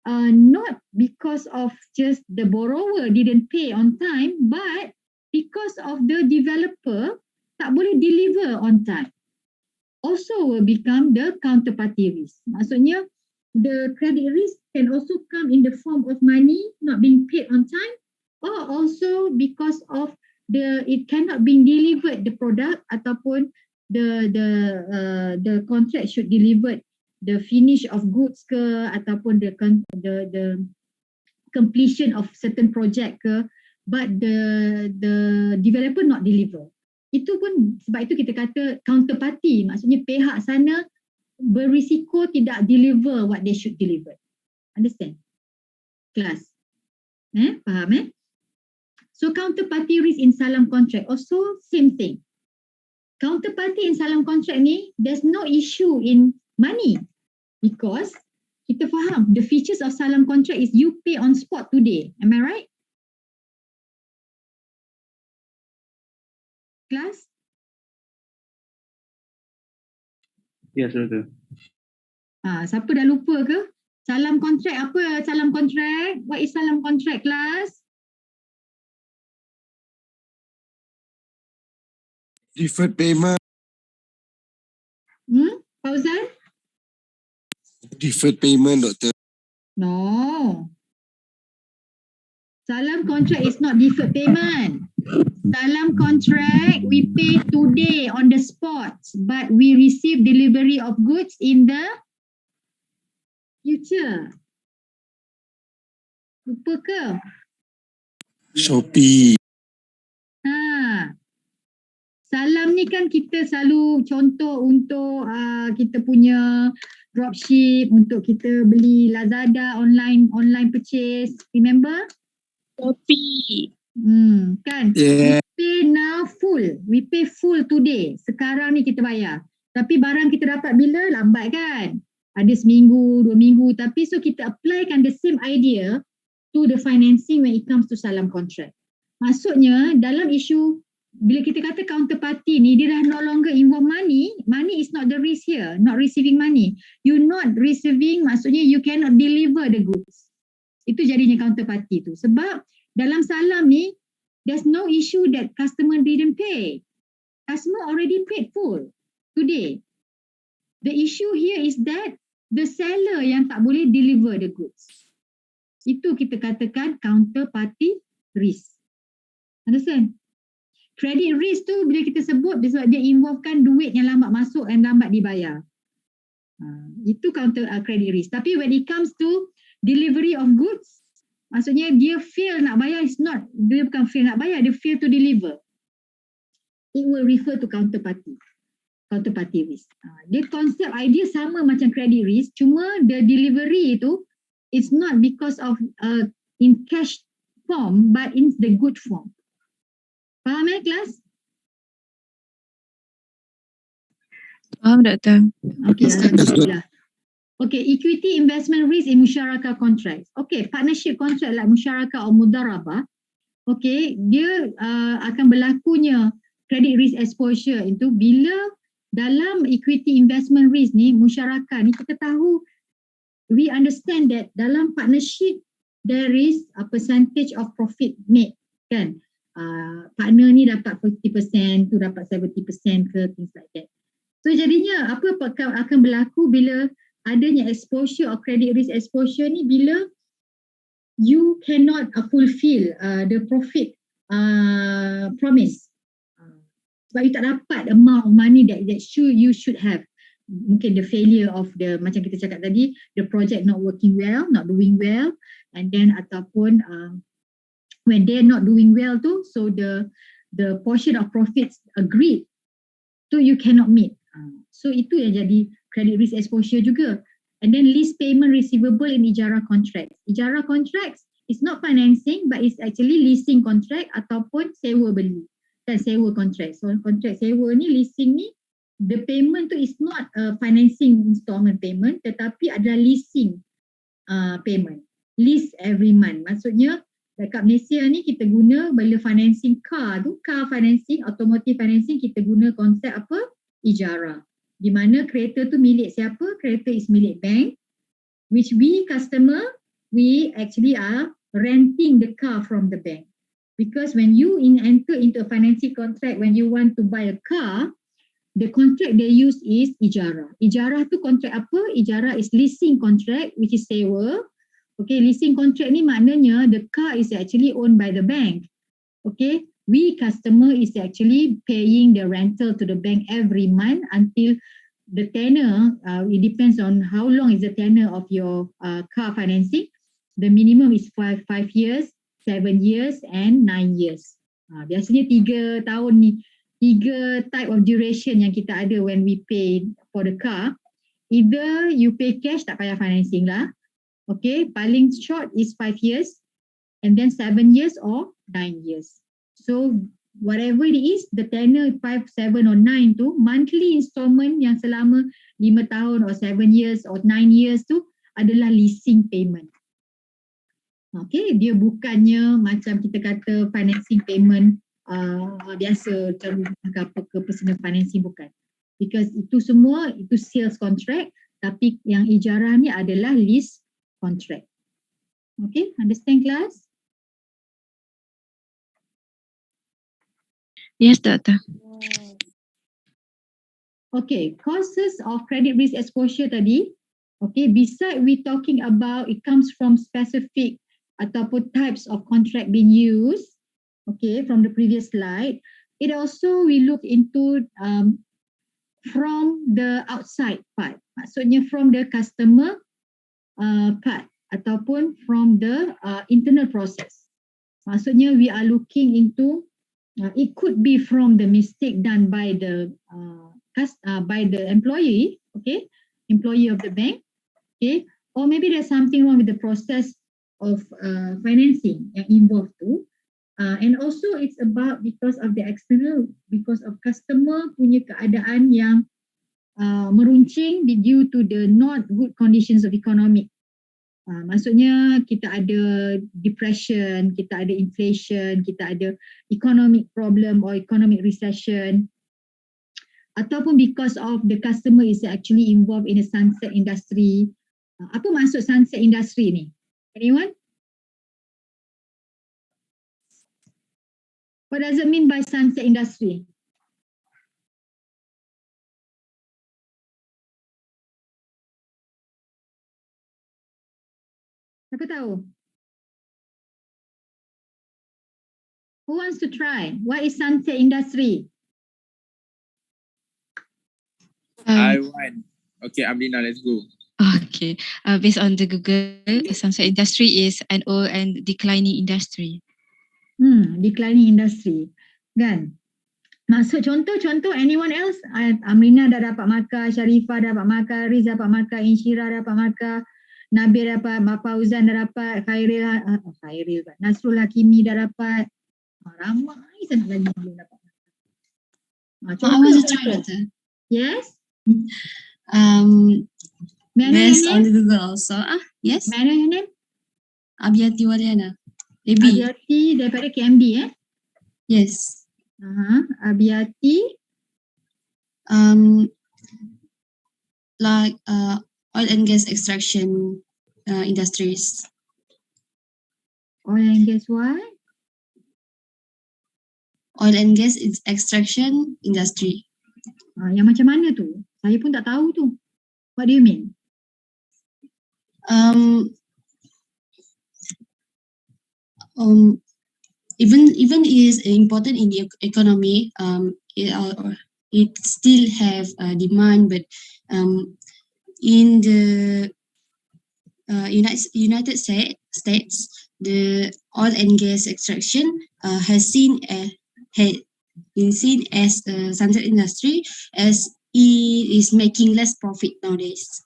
not because of just the borrower didn't pay on time, but because of the developer tak boleh deliver on time. Also will become the counterparty risk. Maksudnya the credit risk can also come in the form of money not being paid on time, or also because of it cannot be delivered the product ataupun the contract should deliver the finish of goods ke ataupun the completion of certain project ke, but the developer not deliver. Itu pun sebab itu kita kata counterparty, maksudnya pihak sana berisiko tidak deliver what they should deliver. Understand? Kelas? Faham? So counterparty risk in salam contract also same thing. Counterparty in salam contract ni there's no issue in money because kita faham the features of salam contract is you pay on spot today. Am I right? Class?
Yes, betul.
Siapa dah lupa ke? Salam contract apa? Salam contract? What is salam contract, class?
Deferred payment.
Fauzan?
Deferred payment, Doctor.
No. Salam contract is not deferred payment. Salam contract, we pay today on the spot, but we receive delivery of goods in the future. Lupa ke?
Shopee.
Salam ni kan kita selalu contoh untuk kita punya dropship, untuk kita beli Lazada online purchase. Remember?
Shopee.
Kan?
Yeah.
We pay now full. We pay full today. Sekarang ni kita bayar. Tapi barang kita dapat bila? Lambat kan? Ada seminggu, 2 minggu. Tapi so kita applykan the same idea to the financing when it comes to salam contract. Maksudnya dalam isu bila kita kata counterparty ni dia dah no longer involve money. Money is not the risk here. Not receiving money. You not receiving maksudnya you cannot deliver the goods. Itu jadinya counterparty tu. Sebab dalam salam ni, there's no issue that customer didn't pay. Customer already paid full today. The issue here is that the seller yang tak boleh deliver the goods. Itu kita katakan counterparty risk. Understand? Credit risk tu bila kita sebut sebab dia involvekan duit yang lambat masuk dan lambat dibayar. Itu counter credit risk. Tapi when it comes to delivery of goods, maksudnya dia fail nak bayar, dia bukan fail nak bayar, dia fail to deliver. It will refer to counterparty risk. Dia konsep idea sama macam credit risk, cuma the delivery itu it's not because of in cash form but in the good form. Faham kelas?
Faham, Doktor.
Okay, alhamdulillah. Okay, equity investment risk in musyarakah contracts. Okay, partnership contract like musyarakah or mudarabah. Okay, dia akan berlakunya credit risk exposure itu bila dalam equity investment risk ni, musyarakat ni kita tahu, we understand that dalam partnership there is a percentage of profit made, kan? Partner ni dapat 50%, tu dapat 70% ke, things like that. So jadinya apa akan berlaku bila adanya exposure of credit risk exposure ni, bila you cannot fulfill the profit promise. Sebab you tak dapat amount of money that you should have. Mungkin the failure of the, macam kita cakap tadi, the project not working well, not doing well, and then ataupun when they're not doing well tu, so the portion of profits agreed tu you cannot meet. So itu yang jadi credit risk exposure juga. And then lease payment receivable in ijarah contracts. Ijarah contracts is not financing but it's actually leasing contract ataupun sewa beli. Dan sewa contract. So contract sewa ni, leasing ni, the payment tu is not financing installment payment tetapi adalah leasing payment. Lease every month. Maksudnya dekat Malaysia ni kita guna bila financing car tu, car financing, automotive financing, kita guna konsep apa? Ijarah. Di mana kereta tu milik siapa? Kereta is milik bank, which we customer, we actually are renting the car from the bank. Because when you enter into a financing contract, when you want to buy a car, the contract they use is ijarah. Ijarah tu contract apa? Ijarah is leasing contract, which is sewa. Okay, leasing contract ni maknanya the car is actually owned by the bank. Okay, we customer is actually paying the rental to the bank every month until the tenure, it depends on how long is the tenure of your car financing. The minimum is 5 years, 7 years and 9 years. Biasanya 3 tahun ni, 3 type of duration yang kita ada when we pay for the car. Either you pay cash, tak payah financing lah. Okay, paling short is 5 years and then 7 years or 9 years. So whatever it is, the tenure 5, 7 or 9 tu, monthly installment yang selama 5 tahun or 7 years or 9 years tu adalah leasing payment. Okay, dia bukannya macam kita kata financing payment biasa macam ke personal financing, bukan. Because itu semua, itu sales contract, tapi yang ijarah ni adalah lease contract. Okay, understand class?
Yes, Doctor.
Okay, causes of credit risk exposure tadi. Okay, beside we talking about it comes from specific ataupun types of contract being used. Okay, from the previous slide. It also we look into from the outside part. Maksudnya from the customer part ataupun from the internal process. Maksudnya we are looking into it could be from the mistake done by the employee, okay, employee of the bank, okay, or maybe there's something wrong with the process of financing yang involved too, and also it's about because of the external, because of customer punya keadaan yang meruncing due to the not good conditions of economic. Maksudnya kita ada depression, kita ada inflation, kita ada economic problem or economic recession, ataupun because of the customer is actually involved in a sunset industry. Apa maksud sunset industry ni? Anyone? What does it mean by sunset industry? Siapa tahu? Who wants to try? What is sunset industry?
I want. Okay, Amrina, let's go.
Okay. Based on the Google, sunset industry is an old and declining industry.
Declining industry. Kan? Maksud contoh, anyone else? Amrina dah dapat markah, Sharifah dapat markah, Riz dapat markah, Insyirah dapat markah, Nabil dapat, Fauzan dah dapat, Khairil, Nasrul Hakimi dah dapat. Ramai sangat lagi yang belum dapat.
I want to try that.
Yes?
Based on the Google also. Yes?
Mana your name?
Abiyati Waliana.
Abiyati daripada KMB
Yes.
Abiati.
Like oil and gas extraction industries.
Oil and gas what?
Oil and gas extraction industry.
Yang macam mana tu? Saya pun tak tahu tu. What do you mean?
Even is important in the economy. It still have demand, but in the United States, the oil and gas extraction has been seen as a sunset industry, as it is making less profit nowadays.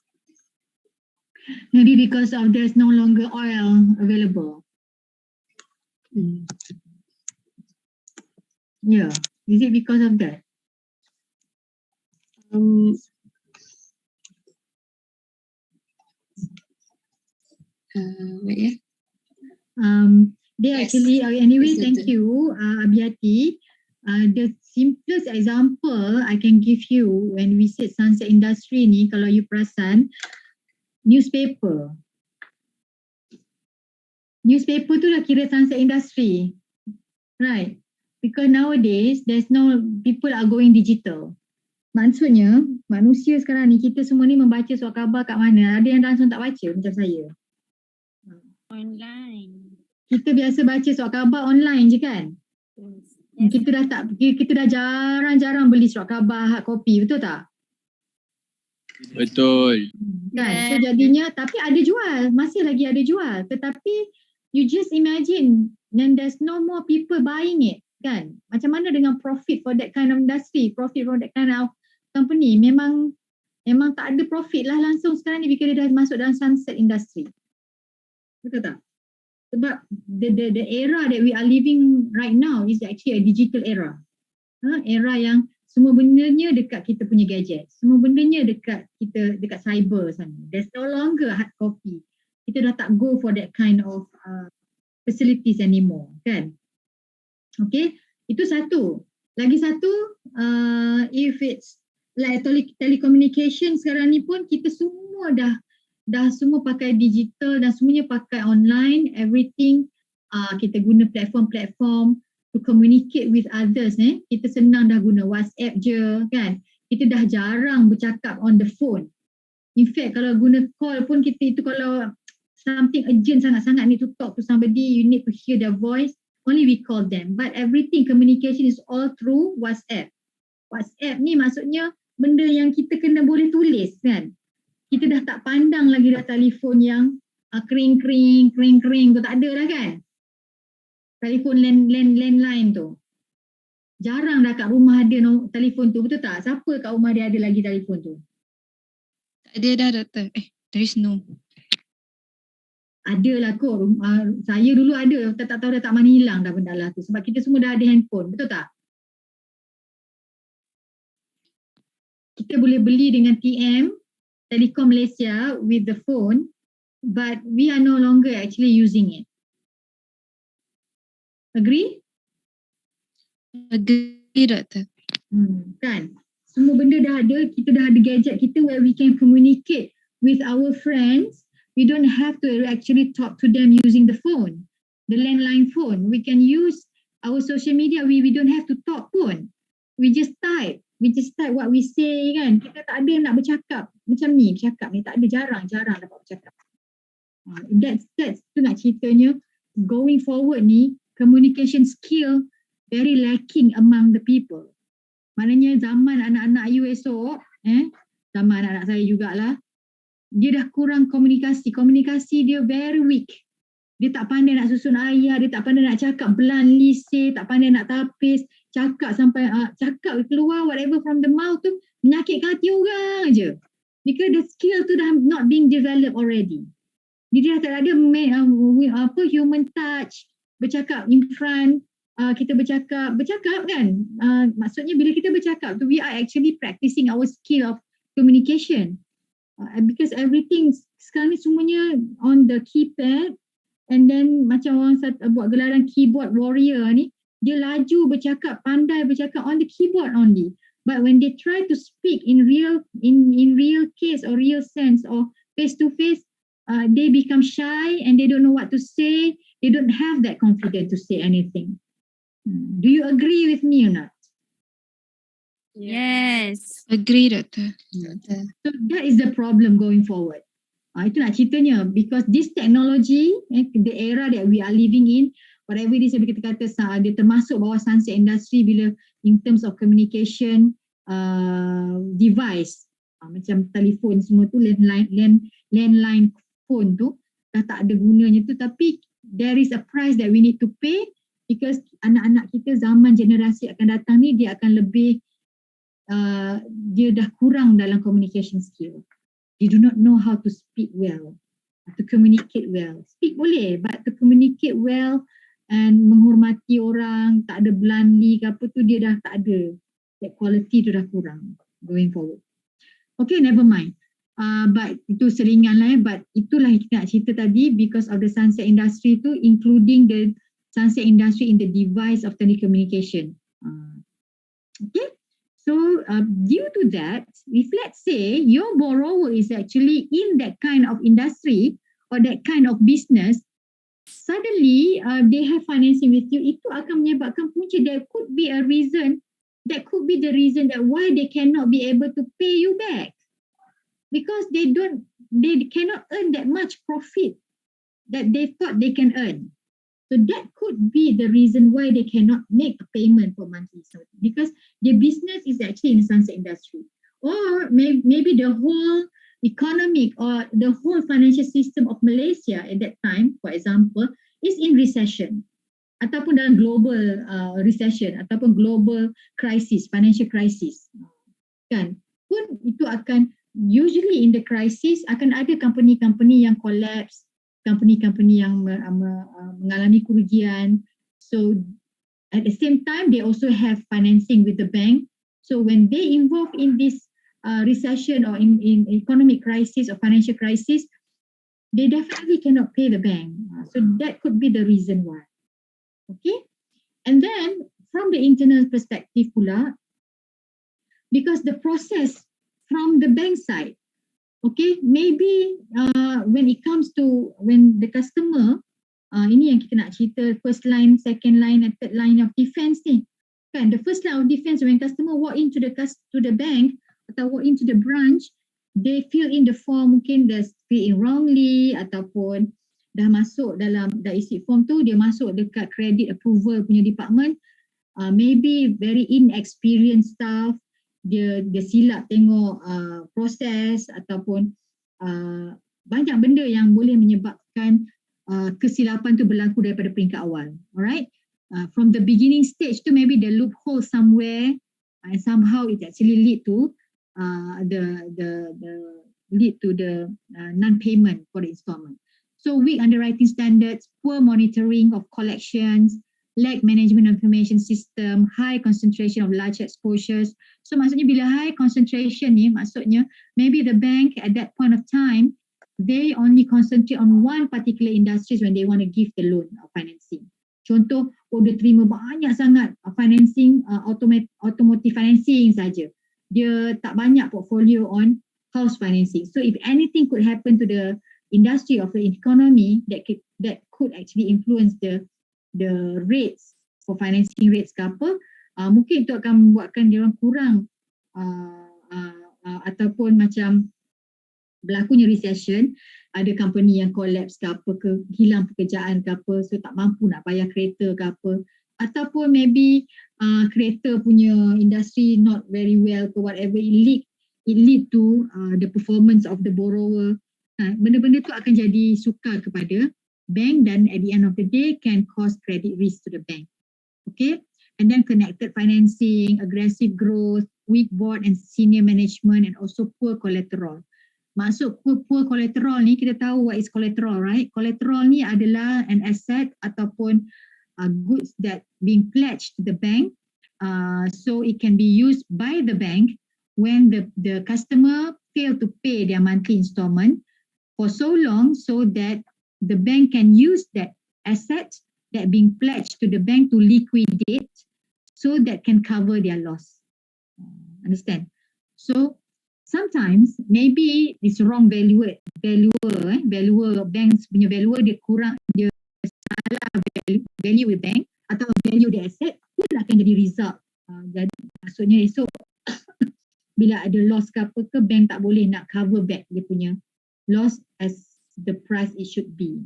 Maybe because of there's no longer oil available. Yeah. Is it because of that?
Wait,
They actually, anyway, thank you, Abiati. The simplest example I can give you when we said sunset industry ni, kalau you perasan, newspaper. Newspaper tu dah kira sunset industry. Right. Because nowadays, there's no, people are going digital. Maksudnya, manusia sekarang ni, kita semua ni membaca surat khabar kat mana? Ada yang langsung tak baca macam saya.
online.
Kita biasa baca surat khabar online je kan?
Yes.
Kita dah jarang-jarang beli surat khabar hard copy, betul tak?
Betul.
Kan? So jadinya, tapi ada jual, masih lagi ada jual. Tetapi you just imagine, then there's no more people buying it, kan? Macam mana dengan profit for that kind of industry, profit for that kind of company? Memang tak ada profit lah langsung sekarang ni bila dia dah masuk dalam sunset industry. Betul tak? Sebab the era that we are living right now is actually a digital era. Era yang semua bendanya dekat kita punya gadget. Semua bendanya dekat kita, dekat cyber sana. There's no longer hard copy. Kita dah tak go for that kind of facilities anymore, kan? Okay, itu satu. Lagi satu, if it's like telecommunication sekarang ni pun kita semua dah semua pakai digital dan semuanya pakai online, everything kita guna platform-platform to communicate with others. Kita senang dah guna WhatsApp je, kan? Kita dah jarang bercakap on the phone. In fact, kalau guna call pun kita itu kalau something urgent sangat-sangat need to talk to somebody, you need to hear their voice, only we call them. But everything communication is all through WhatsApp. WhatsApp ni maksudnya benda yang kita kena boleh tulis, kan? Kita dah tak pandang lagi dah telefon yang kering-kering tu, tak ada lah kan? Telefon landline tu. Jarang dah kat rumah ada telefon tu, betul tak? Siapa kat rumah dia ada lagi telefon tu?
Tak ada dah doktor. There is no.
Ada lah kot. Saya dulu ada. Tak tahu dah tak mana hilang dah benda lah tu. Sebab kita semua dah ada handphone. Betul tak? Kita boleh beli dengan TM, Telekom Malaysia with the phone, but we are no longer actually using it. Agree?
Agree, doktor.
Kan? Semua benda dah ada. Kita dah ada gadget kita where we can communicate with our friends. We don't have to actually talk to them using the phone, the landline phone. We can use our social media. We don't have to talk pun. We just type what we say, kan. Kita tak ada nak bercakap macam ni, bercakap ni tak ada, jarang dapat bercakap. That's tu nak ceritanya. Going forward ni, communication skill very lacking among the people. Maknanya zaman anak-anak you esok, zaman anak-anak saya jugalah, dia dah kurang komunikasi dia very weak. Dia tak pandai nak susun ayat, dia tak pandai nak cakap bluntly say, tak pandai nak tapis, cakap sampai cakap keluar whatever from the mouth tu menyakitkan hati orang je. Because the skill tu dah not being developed already. Dia dah tak ada human touch, bercakap in front, kita bercakap kan. Maksudnya bila kita bercakap tu, we are actually practicing our skill of communication. Because everything sekarang ni semuanya on the keypad, and then macam orang buat gelaran keyboard warrior ni, Dia laju bercakap, pandai bercakap on the keyboard only. But when they try to speak in real case or real sense or face to face, they become shy and they don't know what to say. They don't have that confidence to say anything. Do you agree with me or not?
Yes.
Agree, Doktor.
So that is the problem going forward. Itu nak ceritanya, because this technology, the era that we are living in, whatever it is yang kita kata, dia termasuk bawah sunset industry bila in terms of communication device, macam telefon semua tu, landline phone tu dah tak ada gunanya tu, tapi there is a price that we need to pay because anak-anak kita zaman generasi akan datang ni dia akan lebih dia dah kurang dalam communication skill. They do not know how to speak well, to communicate well. Speak boleh, but to communicate well and menghormati orang, tak ada bluntly ke apa tu, dia dah tak ada. That quality tu dah kurang going forward. Okay, never mind. But itu seringan lah but itulah kita nak cerita tadi because of the sunset industry tu, including the sunset industry in the device of telecommunication. Okay. So due to that, if let's say your borrower is actually in that kind of industry or that kind of business, suddenly they have financing with you, itu akan menyebabkan punca. There could be a reason, that could be the reason that why they cannot be able to pay you back. Because they cannot earn that much profit that they thought they can earn. So that could be the reason why they cannot make a payment for monthly installment, because their business is actually in the sunset industry. Or maybe the whole economic or the whole financial system of Malaysia at that time, for example, is in recession. Ataupun dalam global recession, ataupun global crisis, financial crisis. Kan? Pun itu akan, usually in the crisis, akan ada company-company yang collapse, company-company yang mengalami kerugian. So at the same time, they also have financing with the bank. So when they involve in this recession or in economic crisis or financial crisis, they definitely cannot pay the bank. So that could be the reason why. Okay. And then from the internal perspective pula, because the process from the bank side, okay, maybe when it comes to when the customer, ini yang kita nak cerita, first line, second line and third line of defense ni. Kan, the first line of defense, when customer walk into the bank atau walk into the branch, they fill in the form, mungkin dah fill in wrongly ataupun dah masuk dalam, dah isi form tu, dia masuk dekat credit approval punya department, maybe very inexperienced staff, dia silap tengok proses ataupun banyak benda yang boleh menyebabkan kesilapan tu berlaku daripada peringkat awal. Alright, from the beginning stage tu maybe the loophole somewhere and somehow it actually lead to the non-payment for the installment. So weak underwriting standards, poor monitoring of collections, lack management information system, high concentration of large exposures. So maksudnya bila high concentration ni, maksudnya maybe the bank at that point of time, they only concentrate on one particular industries when they want to give the loan or financing. Contoh, dia terima banyak sangat financing, automotive financing saja. Dia tak banyak portfolio on house financing. So if anything could happen to the industry of the economy, that could actually influence the rates for financing rates ke apa, mungkin itu akan membuatkan dia orang kurang ataupun macam berlakunya recession, ada company yang collapse ke apa ke, hilang pekerjaan ke apa, so tak mampu nak bayar kereta ke apa, ataupun maybe kereta punya industry not very well ke whatever, it lead to the performance of the borrower. Benda-benda tu akan jadi sukar kepada bank dan at the end of the day can cause credit risk to the bank. Okay, and then connected financing, aggressive growth, weak board and senior management and also poor collateral. Maksud poor collateral ni, kita tahu what is collateral, right? Collateral ni adalah an asset ataupun goods that being pledged to the bank, so it can be used by the bank when the customer fail to pay their monthly installment for so long, so that the bank can use that asset that being pledged to the bank to liquidate so that can cover their loss. Understand? So sometimes maybe this wrong valuer banks punya valuer dia kurang, dia salah value with bank atau value the asset, pun akan jadi result. Jadi maksudnya esok bila ada loss ke apa ke, bank tak boleh nak cover back dia punya loss as the price it should be.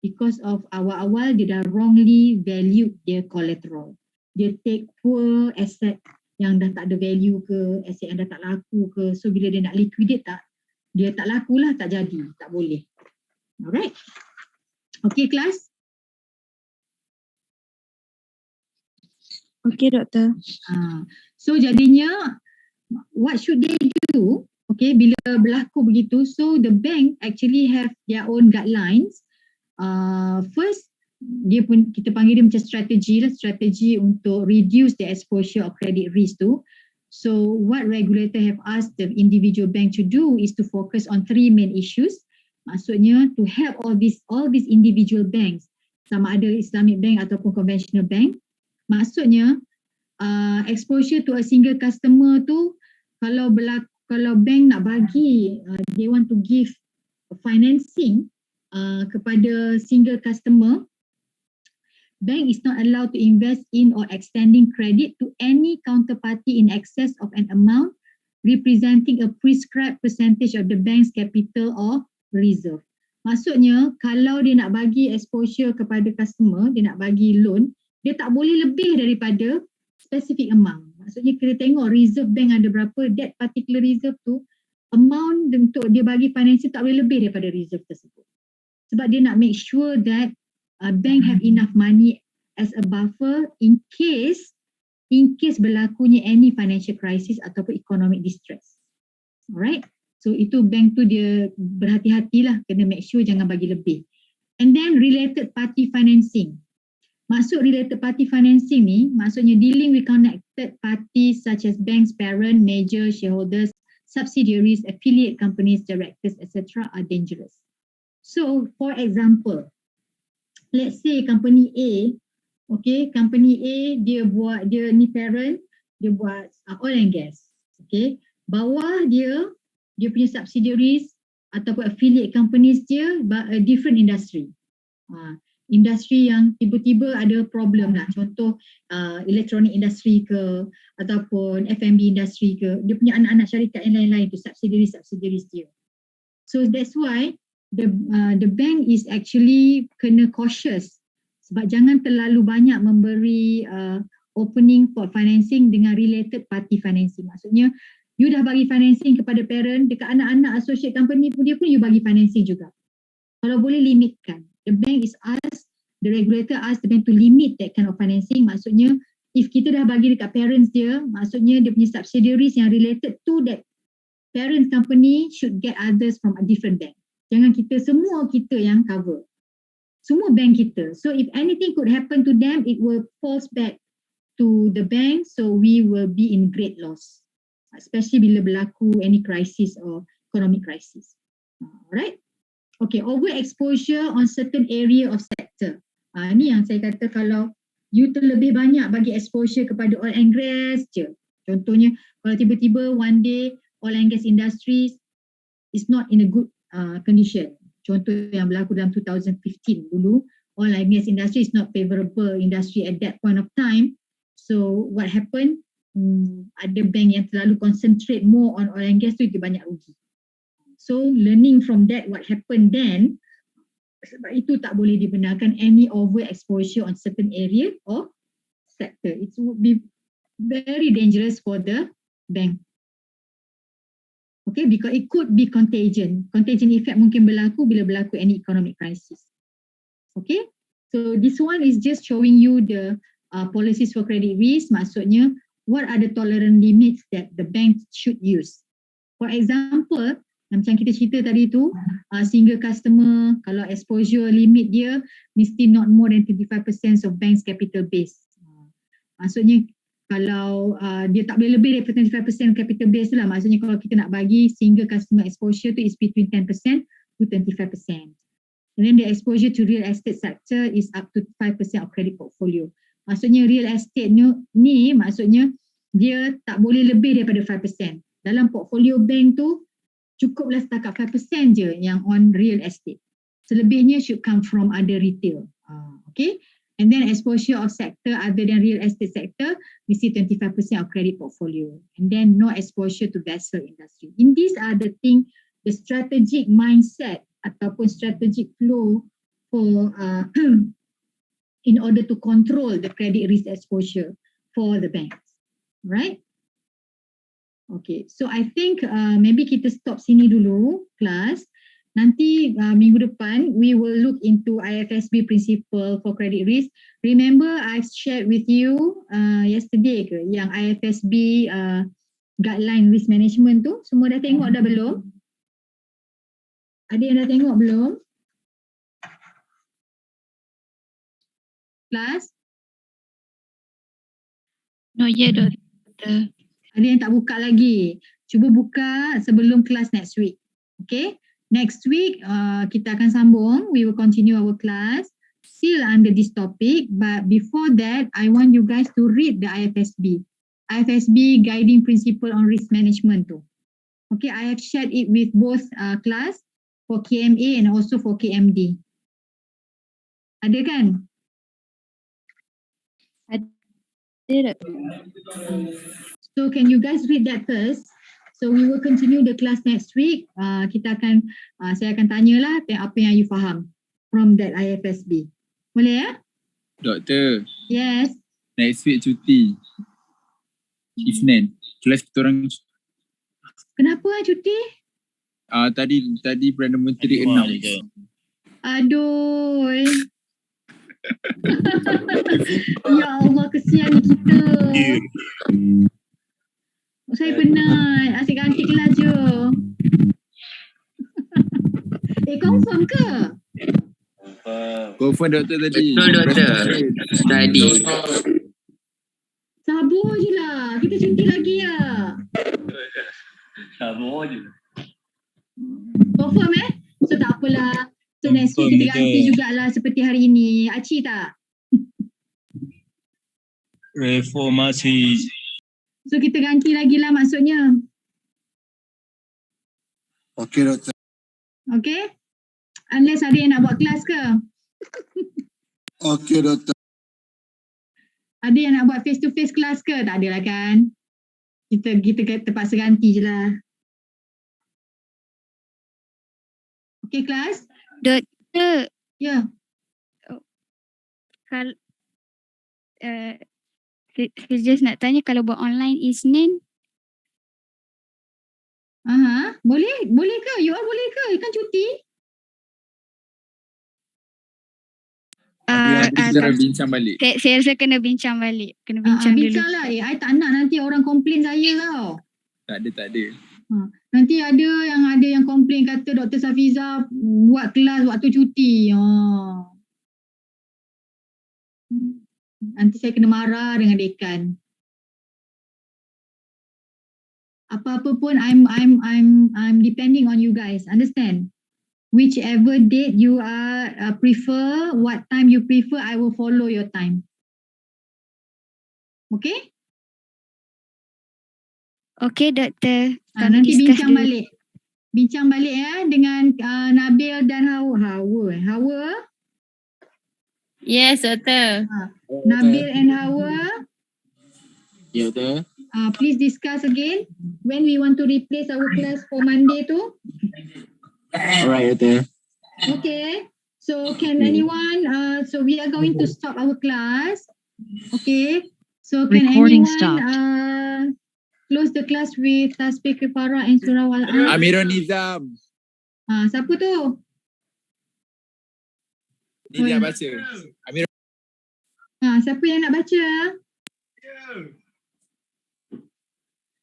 Because of awal-awal dia dah wrongly value dia collateral. Dia take poor asset yang dah tak ada value ke, aset yang dah tak laku ke. So bila dia nak liquidate dia tak laku lah, tak jadi, tak boleh. Alright. Okay kelas?
Okay, Doktor.
So jadinya what should they do? Okay, bila berlaku begitu, so the bank actually have their own guidelines. First, kita panggil dia macam strategi untuk reduce the exposure of credit risk tu. So what regulator have asked the individual bank to do is to focus on 3 main issues. Maksudnya to help all these individual banks, sama ada Islamic bank ataupun conventional bank. Maksudnya exposure to a single customer tu, kalau bank nak bagi, they want to give financing kepada single customer, bank is not allowed to invest in or extending credit to any counterparty in excess of an amount representing a prescribed percentage of the bank's capital or reserve. Maksudnya kalau dia nak bagi exposure kepada customer, dia nak bagi loan, dia tak boleh lebih daripada specific amount. Maksudnya kita tengok reserve bank ada berapa, that particular reserve tu, amount untuk dia bagi financing tak boleh lebih daripada reserve tersebut. Sebab dia nak make sure that bank have enough money as a buffer in case berlakunya any financial crisis ataupun economic distress. Alright? So itu bank tu dia berhati-hatilah, kena make sure jangan bagi lebih. And then related party financing. Maksud related party financing ni, maksudnya dealing with connected parties such as banks, parent, major shareholders, subsidiaries, affiliate companies, directors, etc. are dangerous. So, for example, let's say company A, okay, company A dia ni parent, dia buat oil and gas, okay. Bawah dia punya subsidiaries ataupun affiliate companies dia different industry. Industri yang tiba-tiba ada problem lah, contoh electronic industry ke ataupun F&B industry ke, dia punya anak-anak syarikat yang lain-lain tu, subsidiaries dia. So that's why the bank is actually kena cautious sebab jangan terlalu banyak memberi opening for financing dengan related party financing. Maksudnya you dah bagi financing kepada parent, dekat anak-anak associate company pun dia pun you bagi financing juga. Kalau boleh limitkan. The bank is asked, the regulator asked the bank to limit that kind of financing. Maksudnya, if kita dah bagi dekat parents dia, maksudnya dia punya subsidiaries yang related to that parent company should get others from a different bank. Jangan semua kita yang cover. Semua bank kita. So if anything could happen to them, it will falls back to the bank, so we will be in great loss. Especially bila berlaku any crisis or economic crisis. Alright? Okay, overexposure on certain area of sector. Ni yang saya kata kalau you terlebih banyak bagi exposure kepada oil and gas je. Contohnya, kalau tiba-tiba one day oil and gas industry is not in a good condition. Contoh yang berlaku dalam 2015 dulu, oil and gas industry is not favorable industry at that point of time. So what happened? Ada bank yang terlalu concentrate more on oil and gas tu, dia banyak rugi. So learning from that what happened then, sebab itu tak boleh dibenarkan any overexposure on certain area or sector. It would be very dangerous for the bank. Okay, because it could be contagion. Contagion effect mungkin berlaku bila berlaku any economic crisis. Okay, so this one is just showing you the policies for credit risk. Maksudnya, what are the tolerance limits that the bank should use. For example, macam kita cerita tadi tu, single customer, kalau exposure limit dia mesti not more than 25% of bank's capital base. Maksudnya kalau dia tak boleh lebih daripada 25% capital base lah, maksudnya kalau kita nak bagi single customer exposure tu is between 10% to 25%. And then the exposure to real estate sector is up to 5% of credit portfolio. Maksudnya real estate ni maksudnya dia tak boleh lebih daripada 5%. Dalam portfolio bank tu cukuplah setakat 5% je yang on real estate. Selebihnya should come from other retail. Okay. And then exposure of sector other than real estate sector, we see 25% of credit portfolio. And then no exposure to vessel industry. In these are the thing, the strategic mindset ataupun strategic flow for in order to control the credit risk exposure for the banks. Right? Okay, so I think maybe kita stop sini dulu kelas. Nanti minggu depan we will look into IFSB principle for credit risk. Remember I've shared with you yesterday ke yang IFSB guideline risk management tu. Semua dah tengok dah belum? Ada yang dah tengok belum? Kelas?
Not yet, Doctor.
Ada yang tak buka lagi. Cuba buka sebelum kelas next week. Okay? Next week kita akan sambung. We will continue our class still under this topic. But before that, I want you guys to read the IFSB. IFSB guiding principle on risk management tu. Okay, I have shared it with both class for KMA and also for KMD. Ada kan?
Ada.
So can you guys read that first? So we will continue the class next week. Saya akan tanyalah apa yang you faham from that IFSB. Boleh ya?
Doktor,
Yes.
next week cuti. Isnin. Kelas kita orang
Kenapa cuti?
tadi Perdana Menteri announce.
Aduh. Ya Allah, kesian kita. Saya penat. Asyik ganti kelas je. Confirm ke?
Confirm doktor tadi.
Betul doktor. Tadi.
Sabar je lah. Kita cuti lagi ya.
Sabar je.
Confirm So tak apalah. So next week kita ganti jugalah seperti hari ini. Aci tak?
Reformasi.
So kita ganti lagi lah maksudnya.
Okey doktor.
Okay? Unless ada yang nak buat kelas ke?
Okey doktor.
Ada yang nak buat face to face kelas ke? Tak ada lah kan? Kita terpaksa ganti je lah. Okay kelas?
Doktor,
Ya.
kalau saya just nak tanya kalau buat online Isnin,
Boleh? Boleh ke? You all boleh ke? Kan cuti?
Kita orang bincang balik.
saya rasa kena bincang balik. Kena bincang dulu.
Bincang lah. I tak nak nanti orang komplain saya tau.
Tak ada.
Nanti ada yang komplain kata Dr. Safiza buat kelas waktu cuti. Nanti saya kena marah dengan dekan. Apa-apa pun I'm depending on you guys. Understand? Whichever date you prefer, what time you prefer, I will follow your time. Okay?
Okey, Doktor.
Nanti
discuss
bincang
dulu.
balik. Bincang balik dengan Nabil dan Hawa.
Yes, Doktor.
Nabil and Hawa.
Ya doktor.
Please discuss again when we want to replace our class for Monday tu.
Alright doktor.
Okay. So can anyone, so we are going to stop our class. Okay. So can
Recording
anyone close the class with Tasbih Kifarah and Surah Wal-An?
Amirul Nizam.
Siapa tu?
Ni dia baca. Amirul.
Siapa yang nak baca?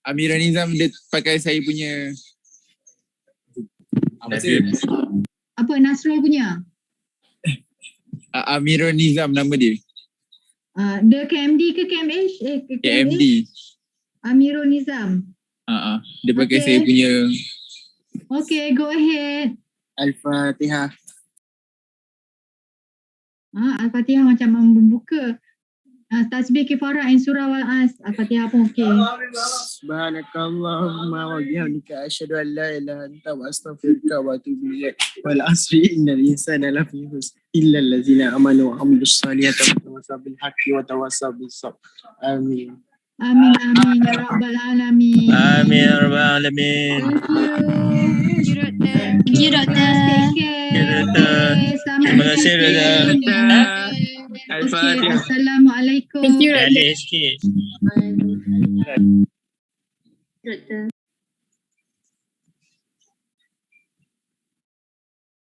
Amirul Nizam dia pakai saya punya. Baca.
Apa Nasrul punya?
Amirul Nizam nama dia.
The KMD ke KMH?
KMD.
Amirul Nizam.
Dia pakai
Okay.
saya punya.
Okay, go ahead.
Al-Fatihah.
Al-Fatihah macam membuka. Tasbih kifarah and surah wal as. Al-Fatihah pun okey.
Subhanakallahumma wa bihamdika asyhadu an la ilaha illa anta wa astaghfiruka wa atubu ilaik. Wal asri innal insana lafi khusr illa allazina amanu wa amilus solihati wa tawassaw bil haqqi wa tawassaw bis sabr. Amin.
Amin amin ya rabbal alamin.
Amin ya rabbal alamin.
Thank you.
Thank you, Doktor.
Take care. Okay, selamat
Terima kasih,
weekend. Okay, Assalamualaikum.
Balik sikit.
Doktor.